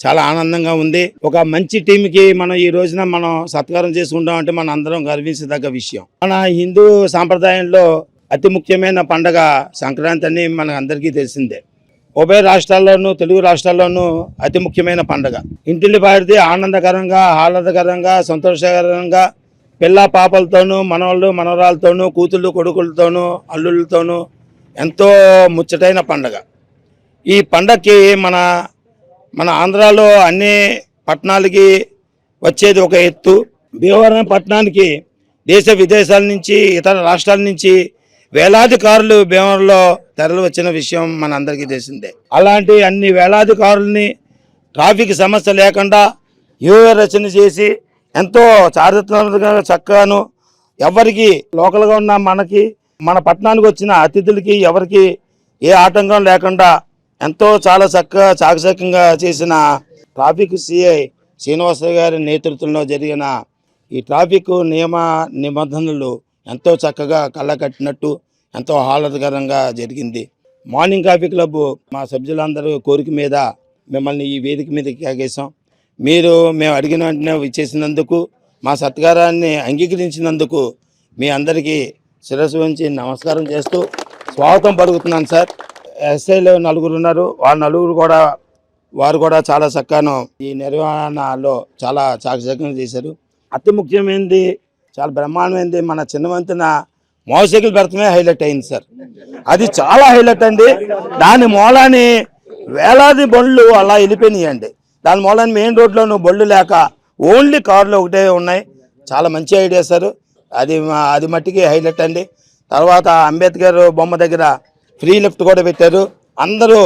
చాలా ఆనందంగా ఉంది. ఒక మంచి టీంకి మనం ఈ రోజున మనం సత్కారం చేసుకుంటాం అంటే మన అందరం గర్వించదగ్గ విషయం. మన హిందూ సాంప్రదాయంలో అతి ముఖ్యమైన పండగ సంక్రాంతి అని మన అందరికీ తెలిసిందే. ఉభయ రాష్ట్రాల్లోనూ, తెలుగు రాష్ట్రాల్లోనూ అతి ముఖ్యమైన పండగ. ఇంటిల్లి పాడితే ఆనందకరంగా, ఆహ్లాదకరంగా, సంతోషకరంగా పిల్ల పాపలతోనూ, మనవాళ్ళు మనవరాలతోనూ, కూతుళ్ళు కొడుకులతోనూ, అల్లుళ్ళతోనూ ఎంతో ముచ్చటైన పండగ. ఈ పండగకి మన ఆంధ్రాలో అన్ని పట్టణాలకి వచ్చేది ఒక ఎత్తు. భీమవరం పట్టణానికి దేశ విదేశాల నుంచి, ఇతర రాష్ట్రాల నుంచి వేలాది కార్లు భీమవరంలో తరలి వచ్చిన విషయం మన అందరికీ తెలిసిందే. అలాంటి అన్ని వేలాది కారుల్ని ట్రాఫిక్ సమస్య లేకుండా రచన చేసి ఎంతో చారిత్రాత్మకంగా చక్కగాను ఎవరికి లోకల్గా ఉన్న మన పట్టణానికి వచ్చిన అతిథులకి ఎవరికి ఏ ఆటంకం లేకుండా ఎంతో చాలా చక్కగా చాకచక్యంగా చేసిన ట్రాఫిక్ సిఐ శ్రీనివాసరావు గారి నేతృత్వంలో జరిగిన ఈ ట్రాఫిక్ నియమ నిబంధనలు ఎంతో చక్కగా కళ్ళకట్టినట్టు ఎంతో ఆహ్లాదకరంగా జరిగింది. మార్నింగ్ కాఫీ క్లబ్ మా సభ్యులందరూ కోరిక మీద మిమ్మల్ని ఈ వేదిక మీద కేకేశాం. మేము అడిగిన వెంటనే ఇచ్చేసినందుకు, మా సత్కారాన్ని అంగీకరించినందుకు మీ అందరికీ శిరస్సు వంచి నమస్కారం చేస్తూ స్వాగతం పలుకుతున్నాను సార్. ఎస్ఐలు 4 ఉన్నారు. వారు కూడా చాలా చక్కగా ఈ నిర్వహణలో చాలా చాకచక్యంగా చేశారు. అతి ముఖ్యమైనది, చాలా బ్రహ్మాండమైనది, మన చిన్నవంతున మోటార్ సైకిల్ పెడతమే హైలైట్ అయింది సార్. అది చాలా హైలైట్ అండి. దాని మూలాన్ని వేలాది బండ్లు అలా వెళ్ళిపోయినాయండి. దాని మూలాన్ని మెయిన్ రోడ్లోనూ బళ్ళు లేక ఓన్లీ కార్లు ఒకటే ఉన్నాయి. చాలా మంచి ఐడియా సార్. అది మట్టికి హైలైట్ అండి. తర్వాత అంబేద్కర్ బొమ్మ దగ్గర ఫ్రీ లెఫ్ట్ కూడా పెట్టారు. అందరూ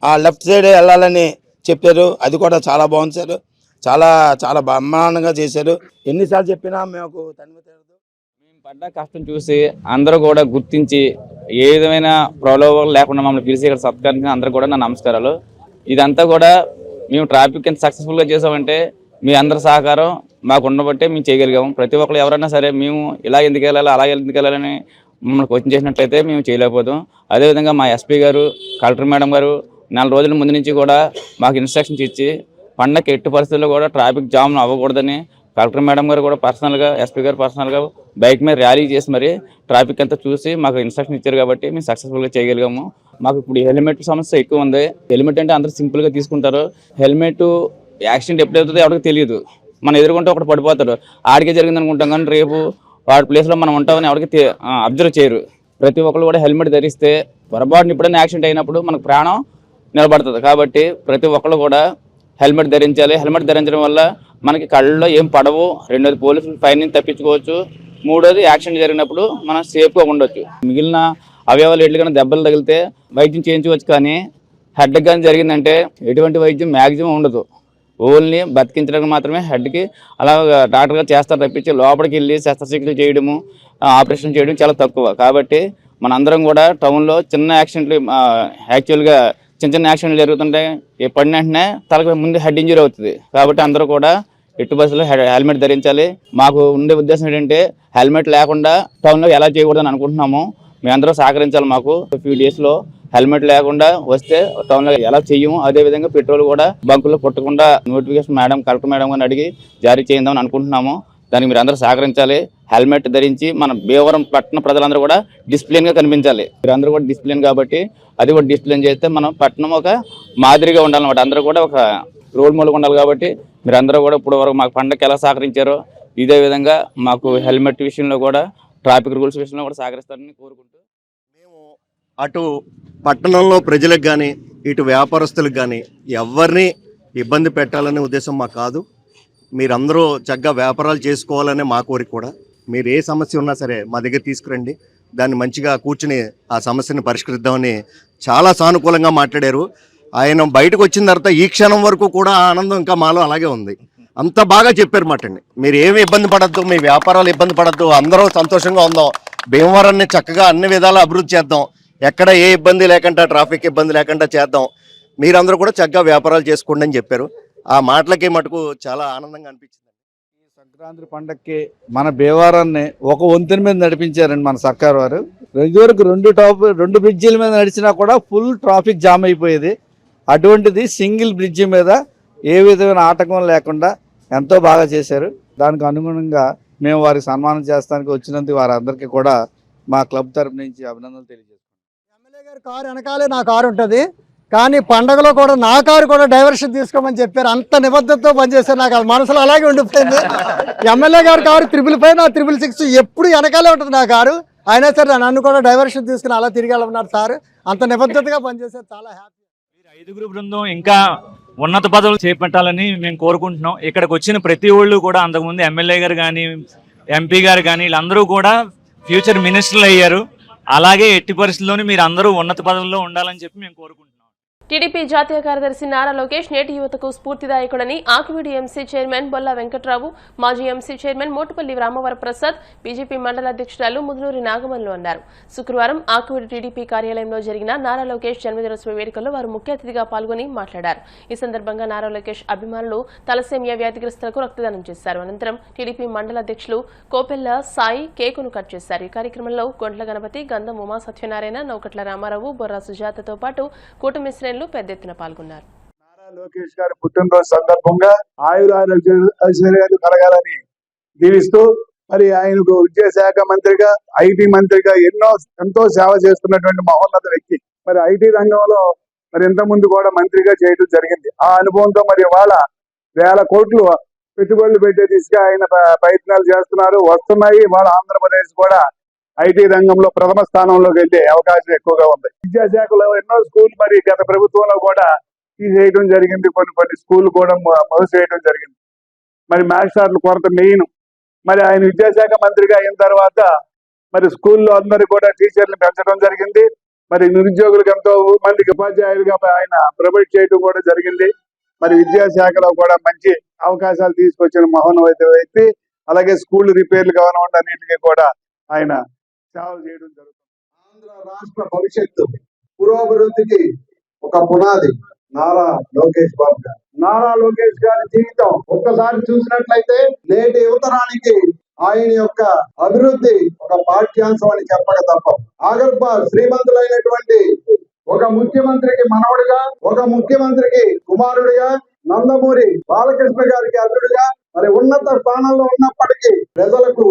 ఆ లెఫ్ట్ సైడే వెళ్ళాలని చెప్పారు. అది కూడా చాలా బాగుంది సార్. చాలా చాలా బ్రహ్మాండంగా చేశారు. ఎన్నిసార్లు చెప్పినా మేము పడ్డ కష్టం చూసి అందరూ కూడా గుర్తించి ఏ విధమైన ప్రలోభాలు లేకుండా మమ్మల్ని పిలిచి ఇక్కడ సత్కరించిన అందరూ కూడా నా నమస్కారాలు. ఇదంతా కూడా మేము ట్రాఫిక్ ఎంత సక్సెస్ఫుల్గా చేసామంటే మీ అందరి సహకారం మాకు ఉండబట్టే మేము చేయగలిగాము. ప్రతి ఒక్కరు ఎవరైనా సరే మేము ఇలా ఎందుకు వెళ్ళాలి, అలా ఎందుకు వెళ్ళాలని మమ్మల్ని క్వశ్చన్ చేసినట్లయితే మేము చేయలేకపోతాం. అదేవిధంగా మా ఎస్పీ గారు, కలెక్టర్ మేడం గారు 4 రోజుల ముందు నుంచి కూడా మాకు ఇన్స్ట్రక్షన్స్ ఇచ్చి పండగ ఎట్టి పరిస్థితుల్లో కూడా ట్రాఫిక్ జామ్ అవ్వకూడదని కలెక్టర్ మేడం గారు కూడా పర్సనల్గా, ఎస్పీ గారు పర్సనల్గా బైక్ మీద ర్యాలీ చేసి మరి ట్రాఫిక్ అంతా చూసి మాకు ఇన్స్ట్రక్షన్ ఇచ్చారు కాబట్టి మేము సక్సెస్ఫుల్గా చేయగలిగాము. మాకు ఇప్పుడు హెల్మెట్ సమస్య ఎక్కువ ఉంది. హెల్మెట్ అంటే అందరూ సింపుల్గా తీసుకుంటారు. హెల్మెట్ యాక్సిడెంట్ ఎప్పుడవుతుందో ఎవరికి తెలియదు. మనం ఎదుర్కొంటే ఒకటి పడిపోతాడు, ఆడికే జరిగింది అనుకుంటాం, కానీ రేపు వాడి ప్లేస్లో మనం ఉంటామని ఎవరికి అబ్జర్వ్ చేయరు. ప్రతి ఒక్కరు కూడా హెల్మెట్ ధరిస్తే పొరపాటున ఎప్పుడైనా యాక్సిడెంట్ అయినప్పుడు మనకు ప్రాణం నిలబడుతుంది. కాబట్టి ప్రతి ఒక్కరు కూడా హెల్మెట్ ధరించాలి. హెల్మెట్ ధరించడం వల్ల మనకి కళ్ళలో ఏం పడవు. 2వది పోలీసులు ఫైన్ నుంచి తప్పించుకోవచ్చు. 3వది యాక్సిడెంట్ జరిగినప్పుడు మనం సేఫ్గా ఉండొచ్చు. మిగిలిన అవయవాలు ఎట్లుగా దెబ్బలు తగిలితే వైద్యం చేయించవచ్చు, కానీ హెడ్కి కానీ జరిగిందంటే ఎటువంటి వైద్యం మ్యాక్సిమం ఉండదు. ఓన్లీ బతికించడానికి మాత్రమే హెడ్కి అలా డాక్టర్ గారు చేస్తారు తప్పించి లోపలికి వెళ్ళి శస్త్రచికిత్స చేయడము, ఆపరేషన్ చేయడం చాలా తక్కువ. కాబట్టి మనందరం కూడా టౌన్లో చిన్న యాక్సిడెంట్లు, యాక్చువల్గా చిన్న యాక్సిడెంట్లు జరుగుతుంటాయి. పడిన వెంటనే తలకు ముందు హెడ్ ఇంజరీ అవుతుంది. కాబట్టి అందరూ కూడా ఎట్టి బస్సులో హెల్మెట్ ధరించాలి. మాకు ఉండే ఉద్దేశం ఏంటంటే హెల్మెట్ లేకుండా టౌన్లో ఎలా చేయకూడదని అనుకుంటున్నాము. మీ అందరూ సహకరించాలి. మాకు ఫ్యూ డేస్లో హెల్మెట్ లేకుండా వస్తే టౌన్లో ఎలా చెయ్యము. అదేవిధంగా పెట్రోల్ కూడా బంకుల్లో కొట్టకుండా నోటిఫికేషన్ మేడం, కలెక్టర్ మేడం గారిని అడిగి జారీ చేద్దామని అనుకుంటున్నాము. దానికి మీరు అందరూ సహకరించాలి. హెల్మెట్ ధరించి మన భీమవరం పట్టణ ప్రజలందరూ కూడా డిసిప్లిన్గా కనిపించాలి. మీరందరూ కూడా డిసిప్లిన్ కాబట్టి అది కూడా డిసిప్లిన్ చేస్తే మనం పట్టణం ఒక మాదిరిగా ఉండాలన్నమాట. అందరూ కూడా ఒక రోల్ మోడల్గా ఉండాలి. కాబట్టి మీరందరూ కూడా ఇప్పుడు వరకు మాకు పండగకి ఎలా సహకరించారో ఇదే విధంగా మాకు హెల్మెట్ విషయంలో కూడా, ట్రాఫిక్ రూల్స్ విషయంలో కూడా సహకరిస్తారని కోరుకుంటూ, మేము అటు పట్టణంలో ప్రజలకు కానీ ఇటు వ్యాపారస్తులకు కానీ ఎవరిని ఇబ్బంది పెట్టాలనే ఉద్దేశం మాకు కాదు. మీరందరూ చక్కగా వ్యాపారాలు చేసుకోవాలనే మా కోరిక కూడా. మీరు ఏ సమస్య ఉన్నా సరే మా దగ్గర తీసుకురండి, దాన్ని మంచిగా కూర్చుని ఆ సమస్యను పరిష్కరిద్దామని చాలా సానుకూలంగా మాట్లాడారు. ఆయన బయటకు వచ్చిన తర్వాత ఈ క్షణం వరకు కూడా ఆనందం ఇంకా మాలో అలాగే ఉంది. అంత బాగా చెప్పారు మాటండి. మీరు ఏమి ఇబ్బంది పడద్దు, మీ వ్యాపారాలు ఇబ్బంది పడద్దు, అందరూ సంతోషంగా ఉందాం, భీమవరాన్ని చక్కగా అన్ని విధాలా అభివృద్ధి చేద్దాం, ఎక్కడ ఏ ఇబ్బంది లేకుండా, ట్రాఫిక్ ఇబ్బంది లేకుండా చేద్దాం, మీరందరూ కూడా చక్కగా వ్యాపారాలు చేసుకోండి అని చెప్పారు. ఆ మాటలకి మటుకు చాలా ఆనందంగా అనిపించింది. సంక్రాంతి పండగకి మన భీమవరాన్ని ఒక వంతెన మీద నడిపించారండి మన సర్కారు వారు. ఇదివరకు రెండు బ్రిడ్జిల మీద నడిచినా కూడా ఫుల్ ట్రాఫిక్ జామ్ అయిపోయేది. అటువంటిది సింగిల్ బ్రిడ్జి మీద ఏ విధమైన ఆటంకం లేకుండా ఎంతో బాగా చేశారు. దానికి అనుగుణంగా మేము వారికి సన్మానం చేస్తానికి వచ్చినందుకు వారందరికీ కూడా మా క్లబ్ తరపు నుంచి అభినందనలు తెలియజేస్తున్నాం. ఎమ్మెల్యే గారి కారు వెనకాలే నా కారు ఉంటుంది, కానీ పండగలో కూడా నా కారు కూడా డైవర్షన్ తీసుకోమని చెప్పారు. అంత నిబద్ధతతో పనిచేశారు. నాకు అది మనసులో అలాగే ఉండిపోయింది. ఎమ్మెల్యే గారి కారు 555 666 ఎప్పుడు వెనకాలే ఉంటుంది నా కారు. అయినా సరే నన్ను కూడా డైవర్షన్ తీసుకుని అలా తిరిగి వెళ్ళమన్నారు సార్. అంత నిబద్ధతగా పనిచేశారు. చాలా హ్యాపీ. 5గురు బృందం ఇంకా ఉన్నత పదవులు చేపట్టాలని మేము కోరుకుంటున్నాం. ఇక్కడికి వచ్చిన ప్రతి ఒళ్ళు కూడా అంతకుముందు ఎమ్మెల్యే గారు కానీ ఎంపీ గారు కానీ వీళ్ళందరూ కూడా ఫ్యూచర్ మినిస్టర్లు అయ్యారు. అలాగే ఎట్టి పరిస్థితుల్లోనూ మీరు అందరూ ఉన్నత పదవుల్లో ఉండాలని చెప్పి మేము కోరుకుంటున్నాం. టీడీపీ జాతీయ కార్యదర్శి నారా లోకేష్ నేటి యువతకు స్ఫూర్తిదాయకుడని ఆకివీడి ఎంసీ చైర్మన్ బొల్లా వెంకట్రావు, మాజీ MC chairman Motupalli Ramavaraprasad, BJP మండల అధ్యక్షురాలు ముదునూరి నాగమల్లు అన్నారు. శుక్రవారం ఆకివీడి టీడీపీ కార్యాలయంలో జరిగిన నారా లోకేష్ జన్మదినోత్సవ వేడుకల్లో వారు ముఖ్య అతిథిగా పాల్గొని మాట్లాడారు. ఈ సందర్భంగా నారా లోకేష్ అభిమానులు తలసేమియా వ్యాధిగ్రస్తులకు రక్తదానం చేశారు. అనంతరం టీడీపీ మండల అధ్యక్షులు కోపెల్ల సాయి కేకును కట్ చేశారు. ఈ కార్యక్రమంలో గొంట్ల గణపతి, గంధం ఉమా సత్యనారాయణ, నౌకట్ల రామారావు, బొర్రా సుజాతతో పాటు కూటమి శ్రేణులు పెద్ద ఎత్తున పాల్గొన్నారు. నారా లోకేష్ గారి పుట్టినరోజు సందర్భంగా ఆయురారోగ్యాలు కలగాలని దీవిస్తూ మరి ఆయనకు విద్యాశాఖ మంత్రిగా, ఐటీ మంత్రిగా ఎంతో సేవ చేస్తున్నటువంటి మహోన్నత వ్యక్తి. మరి ఐటీ రంగంలో మరి ఇంత ముందు కూడా మంత్రిగా చేయడం జరిగింది. ఆ అనుభవంతో మరి ఇవాళ 1000 కోట్లు పెట్టుబడులు పెట్టే దిశగా ఆయన ప్రయత్నాలు చేస్తున్నారు, వస్తున్నాయి. ఇవాళ ఆంధ్రప్రదేశ్ కూడా ఐటీ రంగంలో ప్రథమ స్థానంలోకి వెళ్లే అవకాశం ఎక్కువగా ఉంది. విద్యాశాఖలో ఎన్నో స్కూల్ మరి గత ప్రభుత్వంలో కూడా తీసేయడం జరిగింది, కొన్ని స్కూల్ కూడా మూసివేయడం జరిగింది. మరి మాస్టర్లు కొరత మెయిన్. మరి ఆయన విద్యాశాఖ మంత్రిగా అయిన తర్వాత మరి స్కూల్లో అందరూ కూడా టీచర్లు పెంచడం జరిగింది. మరి నిరుద్యోగులకు ఎంతో మందికి ఉపాధ్యాయులుగా ఆయన ప్రొవైడ్ చేయడం కూడా జరిగింది. మరి విద్యాశాఖలో కూడా మంచి అవకాశాలు తీసుకొచ్చిన మహోన్నత వ్యక్తి. అలాగే స్కూల్ రిపేర్లు కానివ్వండి అన్నింటికీ కూడా ఆయన సేవలు చేయడం జరుగుతుంది. ఆంధ్ర రాష్ట్ర భవిష్యత్తు పురోభివృద్ధికి ఒక పునాది నారా లోకేష్ బాబు గారు. నారా లోకేష్ గారి జీవితం ఒక్కసారి చూసినట్లయితే నేటి యువతరానికి ఆయన యొక్క అభివృద్ధి ఒక పాఠ్యాంశం అని చెప్పక తప్ప. ఆగర్భ శ్రీమంతులైనటువంటి ఒక ముఖ్యమంత్రికి మనవడిగా, ఒక ముఖ్యమంత్రికి కుమారుడిగా, నందమూరి బాలకృష్ణ గారికి అల్లుడిగా మరి ఉన్నత స్థానంలో ఉన్నప్పటికీ ప్రజలకు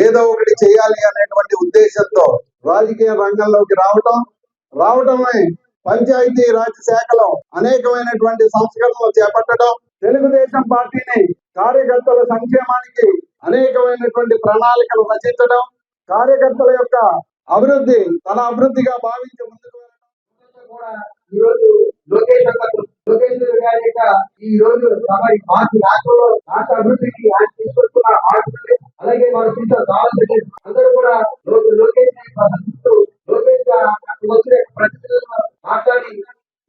ఏదో ఒకటి చేయాలి అనేటువంటి ఉద్దేశంతో రాజకీయ రంగంలోకి రావటమే పంచాయతీ రాజ్ శాఖలో అనేకమైనటువంటి సంస్కరణలు చేపట్టడం, తెలుగుదేశం పార్టీని కార్యకర్తల సంక్షేమానికి అనేకమైనటువంటి ప్రణాళికలు రచించడం, కార్యకర్తల యొక్క అభివృద్ధి తన అభివృద్ధిగా భావించి ముందుకు వెళ్ళడం కూడా ఈ రోజు లోకేష్ గారి యొక్క ఈ రోజు రాష్ట్రంలో రాష్ట్ర అభివృద్ధికి ఆయన తీసుకొస్తున్న మార్పులు, అలాగే వారు అందరూ కూడా లోకేష్ లోకేష్ వచ్చిన ప్రతినిధులను మాట్లాడి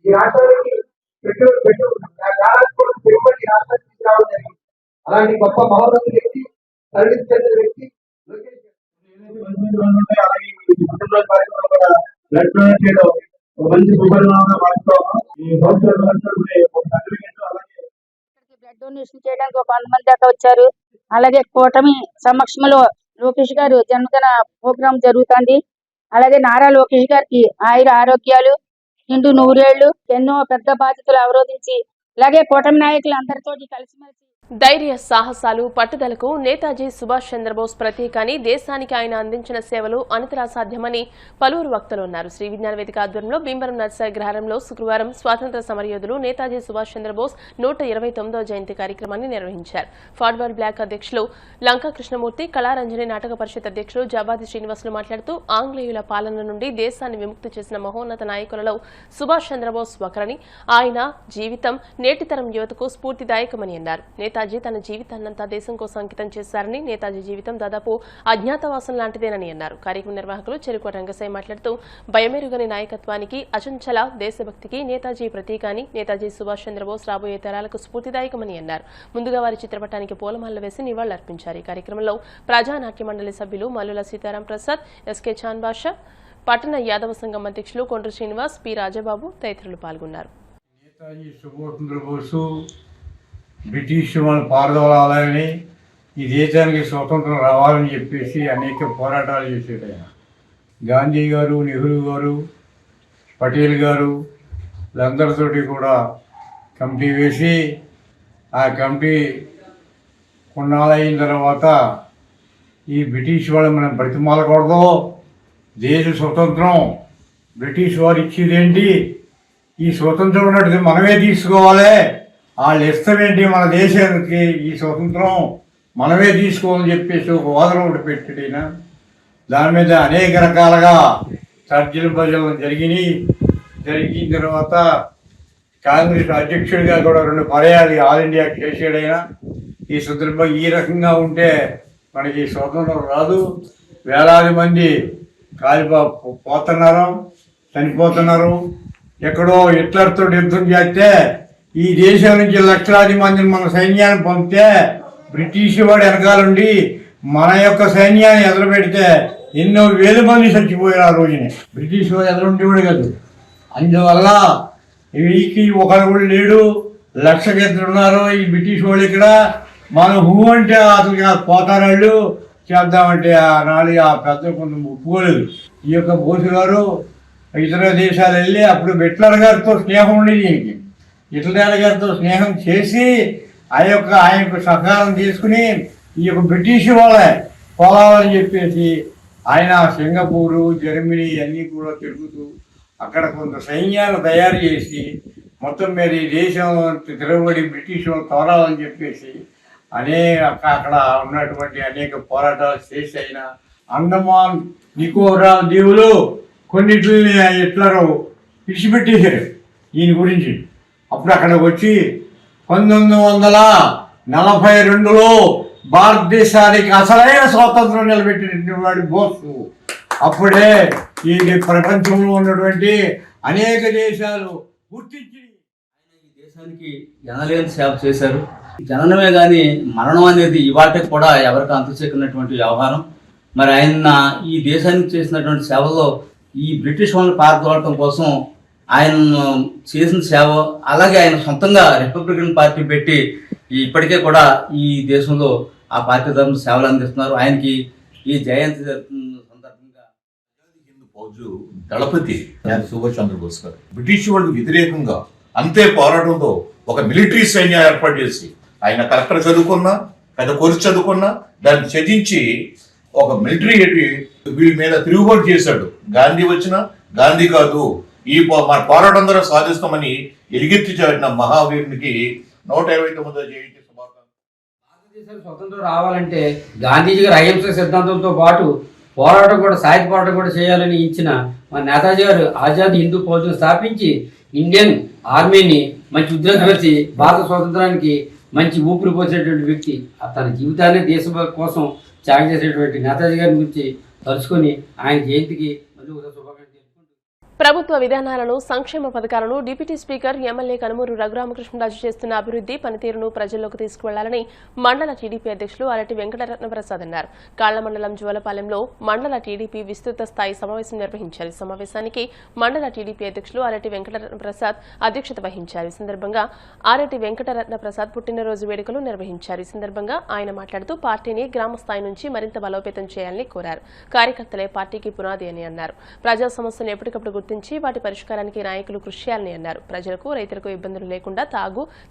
ఈ రాష్ట్రానికి పెట్టుబడి రాష్ట్రానికి తీసుకురావడం జరిగింది. అలాంటి గొప్ప మహోన్నత వ్యక్తి, సర్వీస్ చెందిన వ్యక్తి లోకేష్. మంచి సుపరిణామంగా భావిస్తాము. ఈ బ్లడ్ డొనేషన్ చేయడానికి ఒక 100 మంది దాకా వచ్చారు. అలాగే కూటమి సమక్షంలో లోకేష్ గారు జన్మదిన ప్రోగ్రాం జరుగుతుంది. అలాగే నారా లోకేష్ గారికి ఆరోగ్యాలు, నిండు 100 ఏళ్లు, ఎన్నో పెద్ద బాధ్యతలు అవరోధించి అలాగే కూటమి నాయకులు అందరితో కలిసిమెలిసి ధైర్య సాహసాలు, పట్టుదలకు నేతాజీ సుభాష్ చంద్రబోస్ ప్రతీక అని, దేశానికి ఆయన అందించిన సేవలు అనితరాసాధ్యమని పలువురు వక్తలు ఉన్నారు. శ్రీ విజ్ఞాన వేదిక ఆధ్వర్యంలో భీమవరం నర్సరీ గ్రహారంలో శుక్రవారం స్వాతంత్ర సమరయోధులు నేతాజీ సుభాష్ చంద్రబోస్ 129వ జయంతి కార్యక్రమాన్ని నిర్వహించారు. ఫార్వర్డ్ బ్లాక్ అధ్యక్షులు లంకా కృష్ణమూర్తి, కళారంజని నాటక పరిషత్ అధ్యక్షులు జబాది శ్రీనివాసులు మాట్లాడుతూ ఆంగ్లేయుల పాలన నుండి దేశాన్ని విముక్తి చేసిన మహోన్నత నాయకులలో సుభాష్ చంద్రబోస్ ఒకరని, ఆయన జీవితం నేటి తరం యువతకు స్ఫూర్తిదాయకమని అన్నారు. నేతాజీ తన జీవితాన్నంతా దేశం కోసం అంకితం చేశారని, నేతాజీ జీవితం దాదాపు అజ్ఞాతవాసం లాంటిదేనని అన్నారు. కార్యక్రమ నిర్వాహకులు చెరుకు రంగసాయి మాట్లాడుతూ భయమెరుగని నాయకత్వానికి, అచంచల దేశభక్తికి నేతాజీ ప్రతీక అని, నేతాజీ సుభాష్ చంద్రబోస్ రాబోయే తరాలకు స్ఫూర్తిదాయకమని అన్నారు. ముందుగా వారి చిత్రపటానికి పూలమాలలు వేసి నివాళులర్పించారు. ఈ కార్యక్రమంలో ప్రజానాట్య మండలి సభ్యులు మల్లుల సీతారాం ప్రసాద్, ఎస్కే చాన్ బాషా, పట్టణ యాదవ సంఘం అధ్యక్షులు కొండ్రు శ్రీనివాస్, పి రాజబాబు తదితరులు పాల్గొన్నారు. నేతాజీ సుభాష్ చంద్రబోస్ బ్రిటిష్ వాళ్ళు పారదోలాలని, ఈ దేశానికి స్వతంత్రం రావాలని చెప్పేసి అనేక పోరాటాలు చేసేది ఆయన. గాంధీ గారు, నెహ్రూ గారు, పటేల్ గారు వీళ్ళందరితోటి కూడా కమిటీ వేసి ఆ కమిటీ కొన్నాళ్ళు అయిన తర్వాత ఈ బ్రిటిష్ వాళ్ళు మనం బ్రతిమాలకూడదు, దేశ స్వతంత్రం బ్రిటిష్ వారు ఇచ్చేదేంటి, ఈ స్వతంత్రం ఉన్నట్టు మనమే తీసుకోవాలి, వాళ్ళు ఇష్టమేంటి మన దేశానికి ఈ స్వతంత్రం మనమే తీసుకోవాలని చెప్పేసి ఒక వాదన ఒకటి పెట్టాడు. దాని మీద అనేక రకాలుగా చర్చలు భజనలు జరిగిన తర్వాత కాంగ్రెస్ అధ్యక్షుడిగా కూడా 2 పర్యాలు ఆల్ ఇండియా చేసాడైనా ఈ సందర్భంగా ఈ రకంగా ఉంటే మనకి స్వతంత్రం రాదు. వేలాది మంది పోతున్నారు, చనిపోతున్నారు. ఎక్కడో హిట్లర్తో యుద్ధం చేస్తే ఈ దేశం నుంచి లక్షలాది మందిని మన సైన్యాన్ని పంపితే బ్రిటిష్ వాడు వెనకాలండి మన యొక్క సైన్యాన్ని ఎదురుపెడితే ఎన్నో వేల మంది చచ్చిపోయారు ఆ రోజునే. బ్రిటిష్ వాడు ఎదురుండేవాడు కాదు. అందువల్ల వీరికి ఒకరు కూడా లేడు, లక్షకి ఉన్నారు ఈ బ్రిటిష్ వాళ్ళు. ఇక్కడ మనం అంటే అసలు పోతారు వాళ్ళు, చేద్దామంటే ఆ నాడు ఆ పెద్ద కొంత ఒప్పుకోలేదు. ఈ యొక్క బోసు గారు ఇతర దేశాలు వెళ్ళి అప్పుడు హిట్లర్ గారితో స్నేహం ఉండేది. దీనికి హిట్లర్ గారితో స్నేహం చేసి ఆయన సహకారం తీసుకుని ఈ యొక్క బ్రిటిష్ వాళ్ళే పోవాలని చెప్పేసి ఆయన సింగపూరు, జర్మనీ అన్నీ కూడా తిరుగుతూ అక్కడ కొంత సైన్యాలు తయారు చేసి మొత్తం మీద ఈ దేశంలో తిరగబడి బ్రిటిష్ వాళ్ళు తోరాలని చెప్పేసి అక్కడ ఉన్నటువంటి అనేక పోరాటాలు చేసి అయిన అండమాన్ నికోబార్ దీవులు కొన్నిటిని హిట్లరు విడిచిపెట్టేశారు ఈయన గురించి. అప్పుడు అక్కడికి వచ్చి 1942లో భారతదేశానికి అసలైన స్వాతంత్రం నిలబెట్టిన వాడి బోసు. అప్పుడే ఈ ప్రపంచంలో ఉన్నటువంటి అనేక దేశాలు గుర్తించి ఈ దేశానికి ఎనలేని సేవ చేశారు. జననమే కానీ మరణం అనేది ఇవాటికి కూడా ఎవరికి అంతుచేకున్నటువంటి వ్యవహారం. మరి ఆయన ఈ దేశానికి చేసినటువంటి సేవలో ఈ బ్రిటిష్ వాళ్ళని పారదోలటం కోసం ఆయన చేసిన సేవ, అలాగే ఆయన సొంతంగా రిపబ్లికన్ పార్టీ పెట్టి ఇప్పటికే కూడా ఈ దేశంలో ఆ పార్టీ తరఫున సేవలు అందిస్తున్నారు. ఆయనకి ఈ జయంతి సందర్భంగా దళపతి సుభాష్ చంద్రబోస్ గారు బ్రిటిష్ వాళ్ళకు వ్యతిరేకంగా అంతే పోరాటంతో ఒక మిలిటరీ సైన్యం ఏర్పాటు చేసి ఆయన కలెక్టర్ చదువుకున్నా, పెద్ద కోర్సు చదువుకున్నా దాన్ని త్యజించి ఒక మిలిటరీ వీళ్ళ మీద తిరుగుబాటు చేశాడు. గాంధీ వచ్చినా గాంధీ కాదు, మన పోరాటం ద్వారా సాధిస్తామని ఎలుగెత్తి చాటిన మహావీరునికి 129వ జయంతి శుభాకాంక్షలు. భారతదేశానికి స్వతంత్రం రావాలంటే గాంధీజీ గారు అహింస సిద్ధాంతంతో పాటు పోరాటం కూడా, సాయుధ పోరాటం కూడా చేయాలని ఇచ్చిన మన నేతాజీ గారు ఆజాద్ హిందూ ఫౌజ్ను స్థాపించి ఇండియన్ ఆర్మీని మంచి ఉద్యోగపరిచి భారత స్వాతంత్రానికి మంచి ఊపిరి పోసేటువంటి వ్యక్తి. తన జీవితాన్ని దేశం కోసం త్యాగం చేసేటువంటి నేతాజీ గారి గురించి తలుచుకొని ఆయన జయంతికి మళ్ళీ శుభాకాంక్షలు. ప్రభుత్వ విధానాలను, సంక్షేమ పథకాలను deputy speaker MLA Kanumuru Raghuramakrishnaraju చేస్తున్న అభివృద్ధి పనితీరును ప్రజల్లోకి తీసుకువెళ్లాలని మండల టీడీపీ అధ్యక్షులు అరటి వెంకటరత్నప్రసాద్ అన్నారు. కాళ్ల మండలం జువలపాలెంలో మండల టీడీపీ విస్తృత స్థాయి సమావేశం నిర్వహించారు. ఈ సమావేశానికి మండల టీడీపీ అధ్యక్షులు అరటి వెంకటరత్నప్రసాద్ అధ్యక్షత వహించారు. ఈ సందర్భంగా అరటి వెంకటరత్నప్రసాద్ పుట్టినరోజు వేడుకలు నిర్వహించారు. ఈ సందర్భంగా ఆయన మాట్లాడుతూ పార్టీని గ్రామ స్థాయి నుంచి మరింత బలోపేతం చేయాలని కోరారు. కార్యకర్తలే పార్టీకి పునాది అని అన్నారు. ప్రజా సమస్యలను ఎప్పటికప్పుడు గుర్తించి వాటి పరిష్కారానికి నాయకులు కృషి చేయాలని అన్నారు. ప్రజలకు, రైతులకు ఇబ్బందులు లేకుండా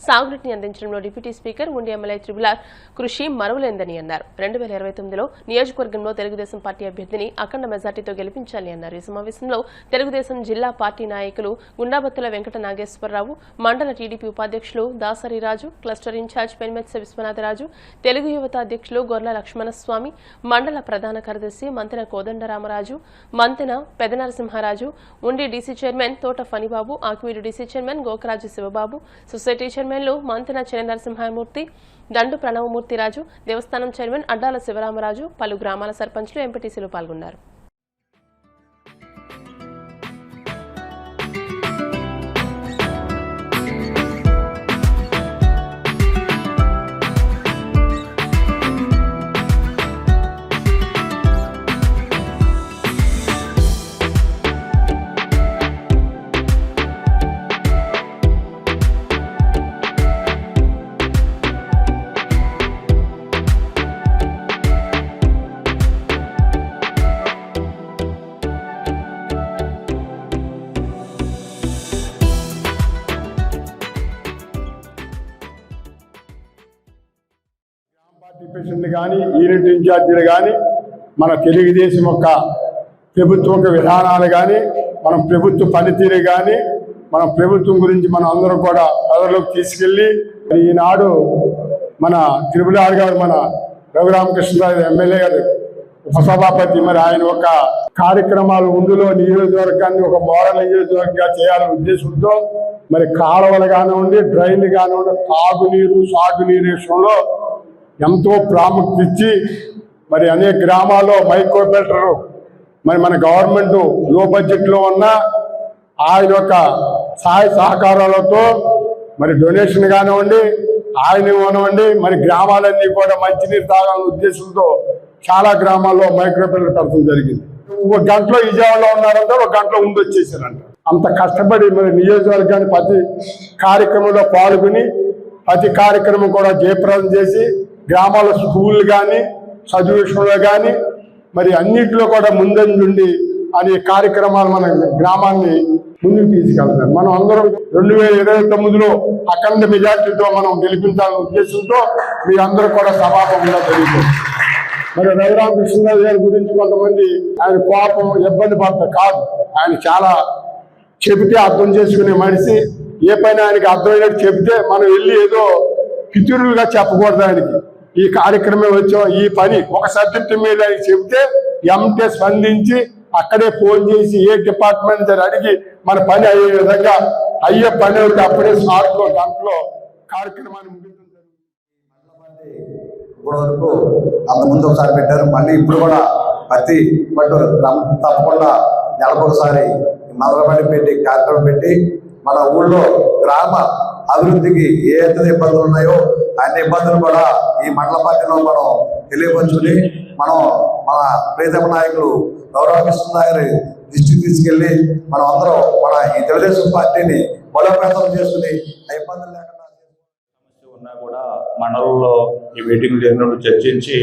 సాగునీటిని అందించడంలో డిప్యూటీ స్పీకర్ ఉండి ఎమ్మెల్యే త్రిబులార్ కృషి మరువలేందని అన్నారు. 2029లో నియోజకవర్గంలో తెలుగుదేశం పార్టీ అభ్యర్థిని అఖండ మెజార్టీతో గెలిపించాలని అన్నారు. ఈ సమావేశంలో తెలుగుదేశం జిల్లా పార్టీ నాయకులు గుండాబత్తుల వెంకట నాగేశ్వరరావు, మండల టీడీపీ ఉపాధ్యక్షులు దాసరిరాజు, క్లస్టర్ ఇన్ఛార్జ్ పెన్మెత్స విశ్వనాథరాజు, తెలుగు యువత అధ్యక్షులు గొర్ల లక్ష్మణస్వామి, మండల ప్రధాన కార్యదర్శి మంతెన కోదండరామరాజు, మంతెన పెదనరసింహారాజు, ఉండి డీసీ చైర్మన్ తోట Phanibabu, Akividu DC chairman Gokaraju Siva Babu, society చైర్మన్లు మంతెన నరసింహమూర్తి, దండు ప్రణవమూర్తిరాజు, దేవస్థానం చైర్మన్ అడ్డాల శివరామరాజు, పలు గ్రామాల సర్పంచ్లు, ఎంపీటీసీలు పాల్గొన్నారు. కానీ యూనిట్ ఇన్ఛార్జీలు కానీ మన తెలుగుదేశం యొక్క ప్రభుత్వ విధానాలు కానీ మన ప్రభుత్వ పనితీరు కానీ మన ప్రభుత్వం గురించి మనం అందరం కూడా ప్రజల్లోకి తీసుకెళ్ళి ఈనాడు మన త్రిపులార్ గారు మన రఘురామకృష్ణరాజు ఎమ్మెల్యే గారు ఉపసభాపతి మరి ఆయన ఒక కార్యక్రమాలు ఉండులో నియోజకవర్గాన్ని ఒక మోడల్ నియోజకవర్గంగా చేయాలనే ఉద్దేశంతో మరి కాలువలు కానివ్వండి డ్రైన్లు కానివ్వండి తాగునీరు సాగునీరు విషయంలో ఎంతో ప్రాముఖ్యత ఇచ్చి మరి అనేక గ్రామాల్లో మైక్రో ఫిల్టర్ మరి మన గవర్నమెంట్ లో బడ్జెట్లో ఉన్న ఆయన యొక్క సహాయ సహకారాలతో మరి డొనేషన్ కానివ్వండి ఆయన కానివ్వండి మరి గ్రామాలన్నీ కూడా మంచినీరు తాగాలనే ఉద్దేశంతో చాలా గ్రామాల్లో మైక్రో ఫిల్టర్ కడతం జరిగింది. ఒక గంటలో విజయవాడలో ఉన్నారంటే ఒక గంటలో వచ్చేసారంట. అంత కష్టపడి మరి నియోజకవర్గాన్ని ప్రతి కార్యక్రమంలో పాల్గొని ప్రతి కార్యక్రమం కూడా జయప్రదం చేసి గ్రామాల స్కూళ్ళు కానీ చదువు విషయంలో కానీ మరి అన్నింటిలో కూడా ముందంజుండి అనే కార్యక్రమాలు మన గ్రామాన్ని ముందుకు తీసుకెళ్తారు. మనం అందరం 2029లో అఖండ మెజార్టీతో మనం గెలిపించాలనే ఉద్దేశంతో మీ అందరూ కూడా సభాపంగా జరుగుతుంది. మరి రఘురామకృష్ణరాజు గారి గురించి కొంతమంది ఆయన కోపం ఇబ్బంది పడతారు కాదు, ఆయన చాలా చెబితే అర్థం చేసుకునే మనిషి. ఏ పైన ఆయనకి అర్థమైనట్టు చెబితే మనం వెళ్ళి ఏదో పితురులుగా చెప్పకూడదు. ఆయనకి ఈ కార్యక్రమం వచ్చాం ఈ పని ఒక సబ్జెక్టు మీద ఆయనకి చెబితే ఎంటే స్పందించి అక్కడే ఫోన్ చేసి ఏ డిపార్ట్మెంట్ అడిగి మన పని అయ్యే విధంగా అయ్యే పని అయితే అప్పుడే స్మార్ట్లో గంటలో కార్యక్రమాన్ని ముగించడం ఇప్పటి వరకు అంతకుముందు ఒకసారి పెట్టారు, మళ్ళీ ఇప్పుడు కూడా ప్రతి బట్ తప్పకుండా నెలకొకసారి మదనపల్లి పెట్టి కార్యక్రమం పెట్టి మన ఊళ్ళో గ్రామ అభివృద్ధికి ఏ ఇబ్బందులు ఉన్నాయో అన్ని ఇబ్బందులు కూడా ఈ మండల పార్టీలో మనం తెలియపరుచుకుని మనం మన ప్రియతమ నాయకులు రఘురామకృష్ణ గారి దృష్టికి తీసుకెళ్లి మనం అందరం మన ఈ తెలుగుదేశం పార్టీని బలోపేతం చేసుకుని ఆ ఇబ్బందులు లేకుండా ఉన్నా కూడా మండలంలో ఈ మీటింగ్లు జరిగినప్పుడు చర్చించి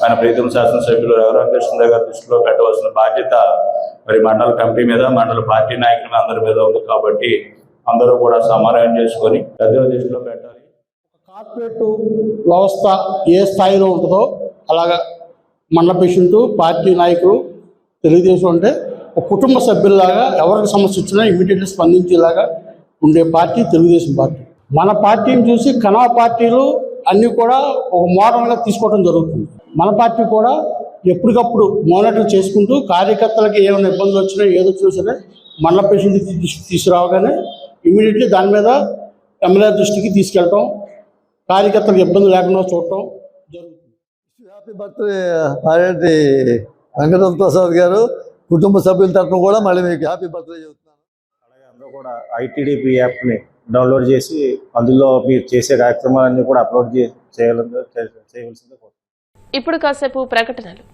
ఆయన ప్రీతం శాసనసభ్యులు రఘురామకృష్ణ గారి దృష్టిలో పెట్టవలసిన బాధ్యత మరి మండల కమిటీ మీద మండల పార్టీ నాయకుల అందరి మీద ఉంది. కాబట్టి అందరూ కూడా సమన్వయం చేసుకొని పెద్దల దృష్టిలో పెట్టాలి. కార్పొరేట్ వ్యవస్థ ఏ స్థాయిలో ఉంటుందో అలాగా మండల ప్రెసిడెంట్ పార్టీ నాయకులు తెలుగుదేశం అంటే ఒక కుటుంబ సభ్యుల్లాగా ఎవరికి సమస్య వచ్చినా ఇమీడియట్గా స్పందించేలాగా ఉండే పార్టీ తెలుగుదేశం పార్టీ. మన పార్టీని చూసి కనవ పార్టీలు అన్నీ కూడా ఒక మోడల్గా తీసుకోవడం జరుగుతుంది. మన పార్టీ కూడా ఎప్పటికప్పుడు మానిటర్ చేసుకుంటూ కార్యకర్తలకి ఏమైనా ఇబ్బందులు వచ్చినా ఏదో వచ్చినా సరే మండల ప్రెసిడెంట్కి తీసుకురావగానే ఇమీడియట్లీ దాని మీద ఎమ్మెల్యే దృష్టికి తీసుకెళ్ళటం, కార్యకర్తలకు ఇబ్బంది లేకుండా చూడటం జరుగుతుంది. హ్యాపీ బర్త్డే ఆర్ఎంటి వెంకట ప్రసాద్ గారు కుటుంబ సభ్యుల తరఫున కూడా మళ్ళీ మీకు హ్యాపీ బర్త్డే చెబుతున్నాను. అలాగే అందరూ కూడా ఐటీడీపీ యాప్ని డౌన్లోడ్ చేసి అందులో మీరు చేసే కార్యక్రమాలన్నీ కూడా అప్లోడ్ చేయవలసిందే. ఇప్పుడు కాసేపు ప్రకటనలు.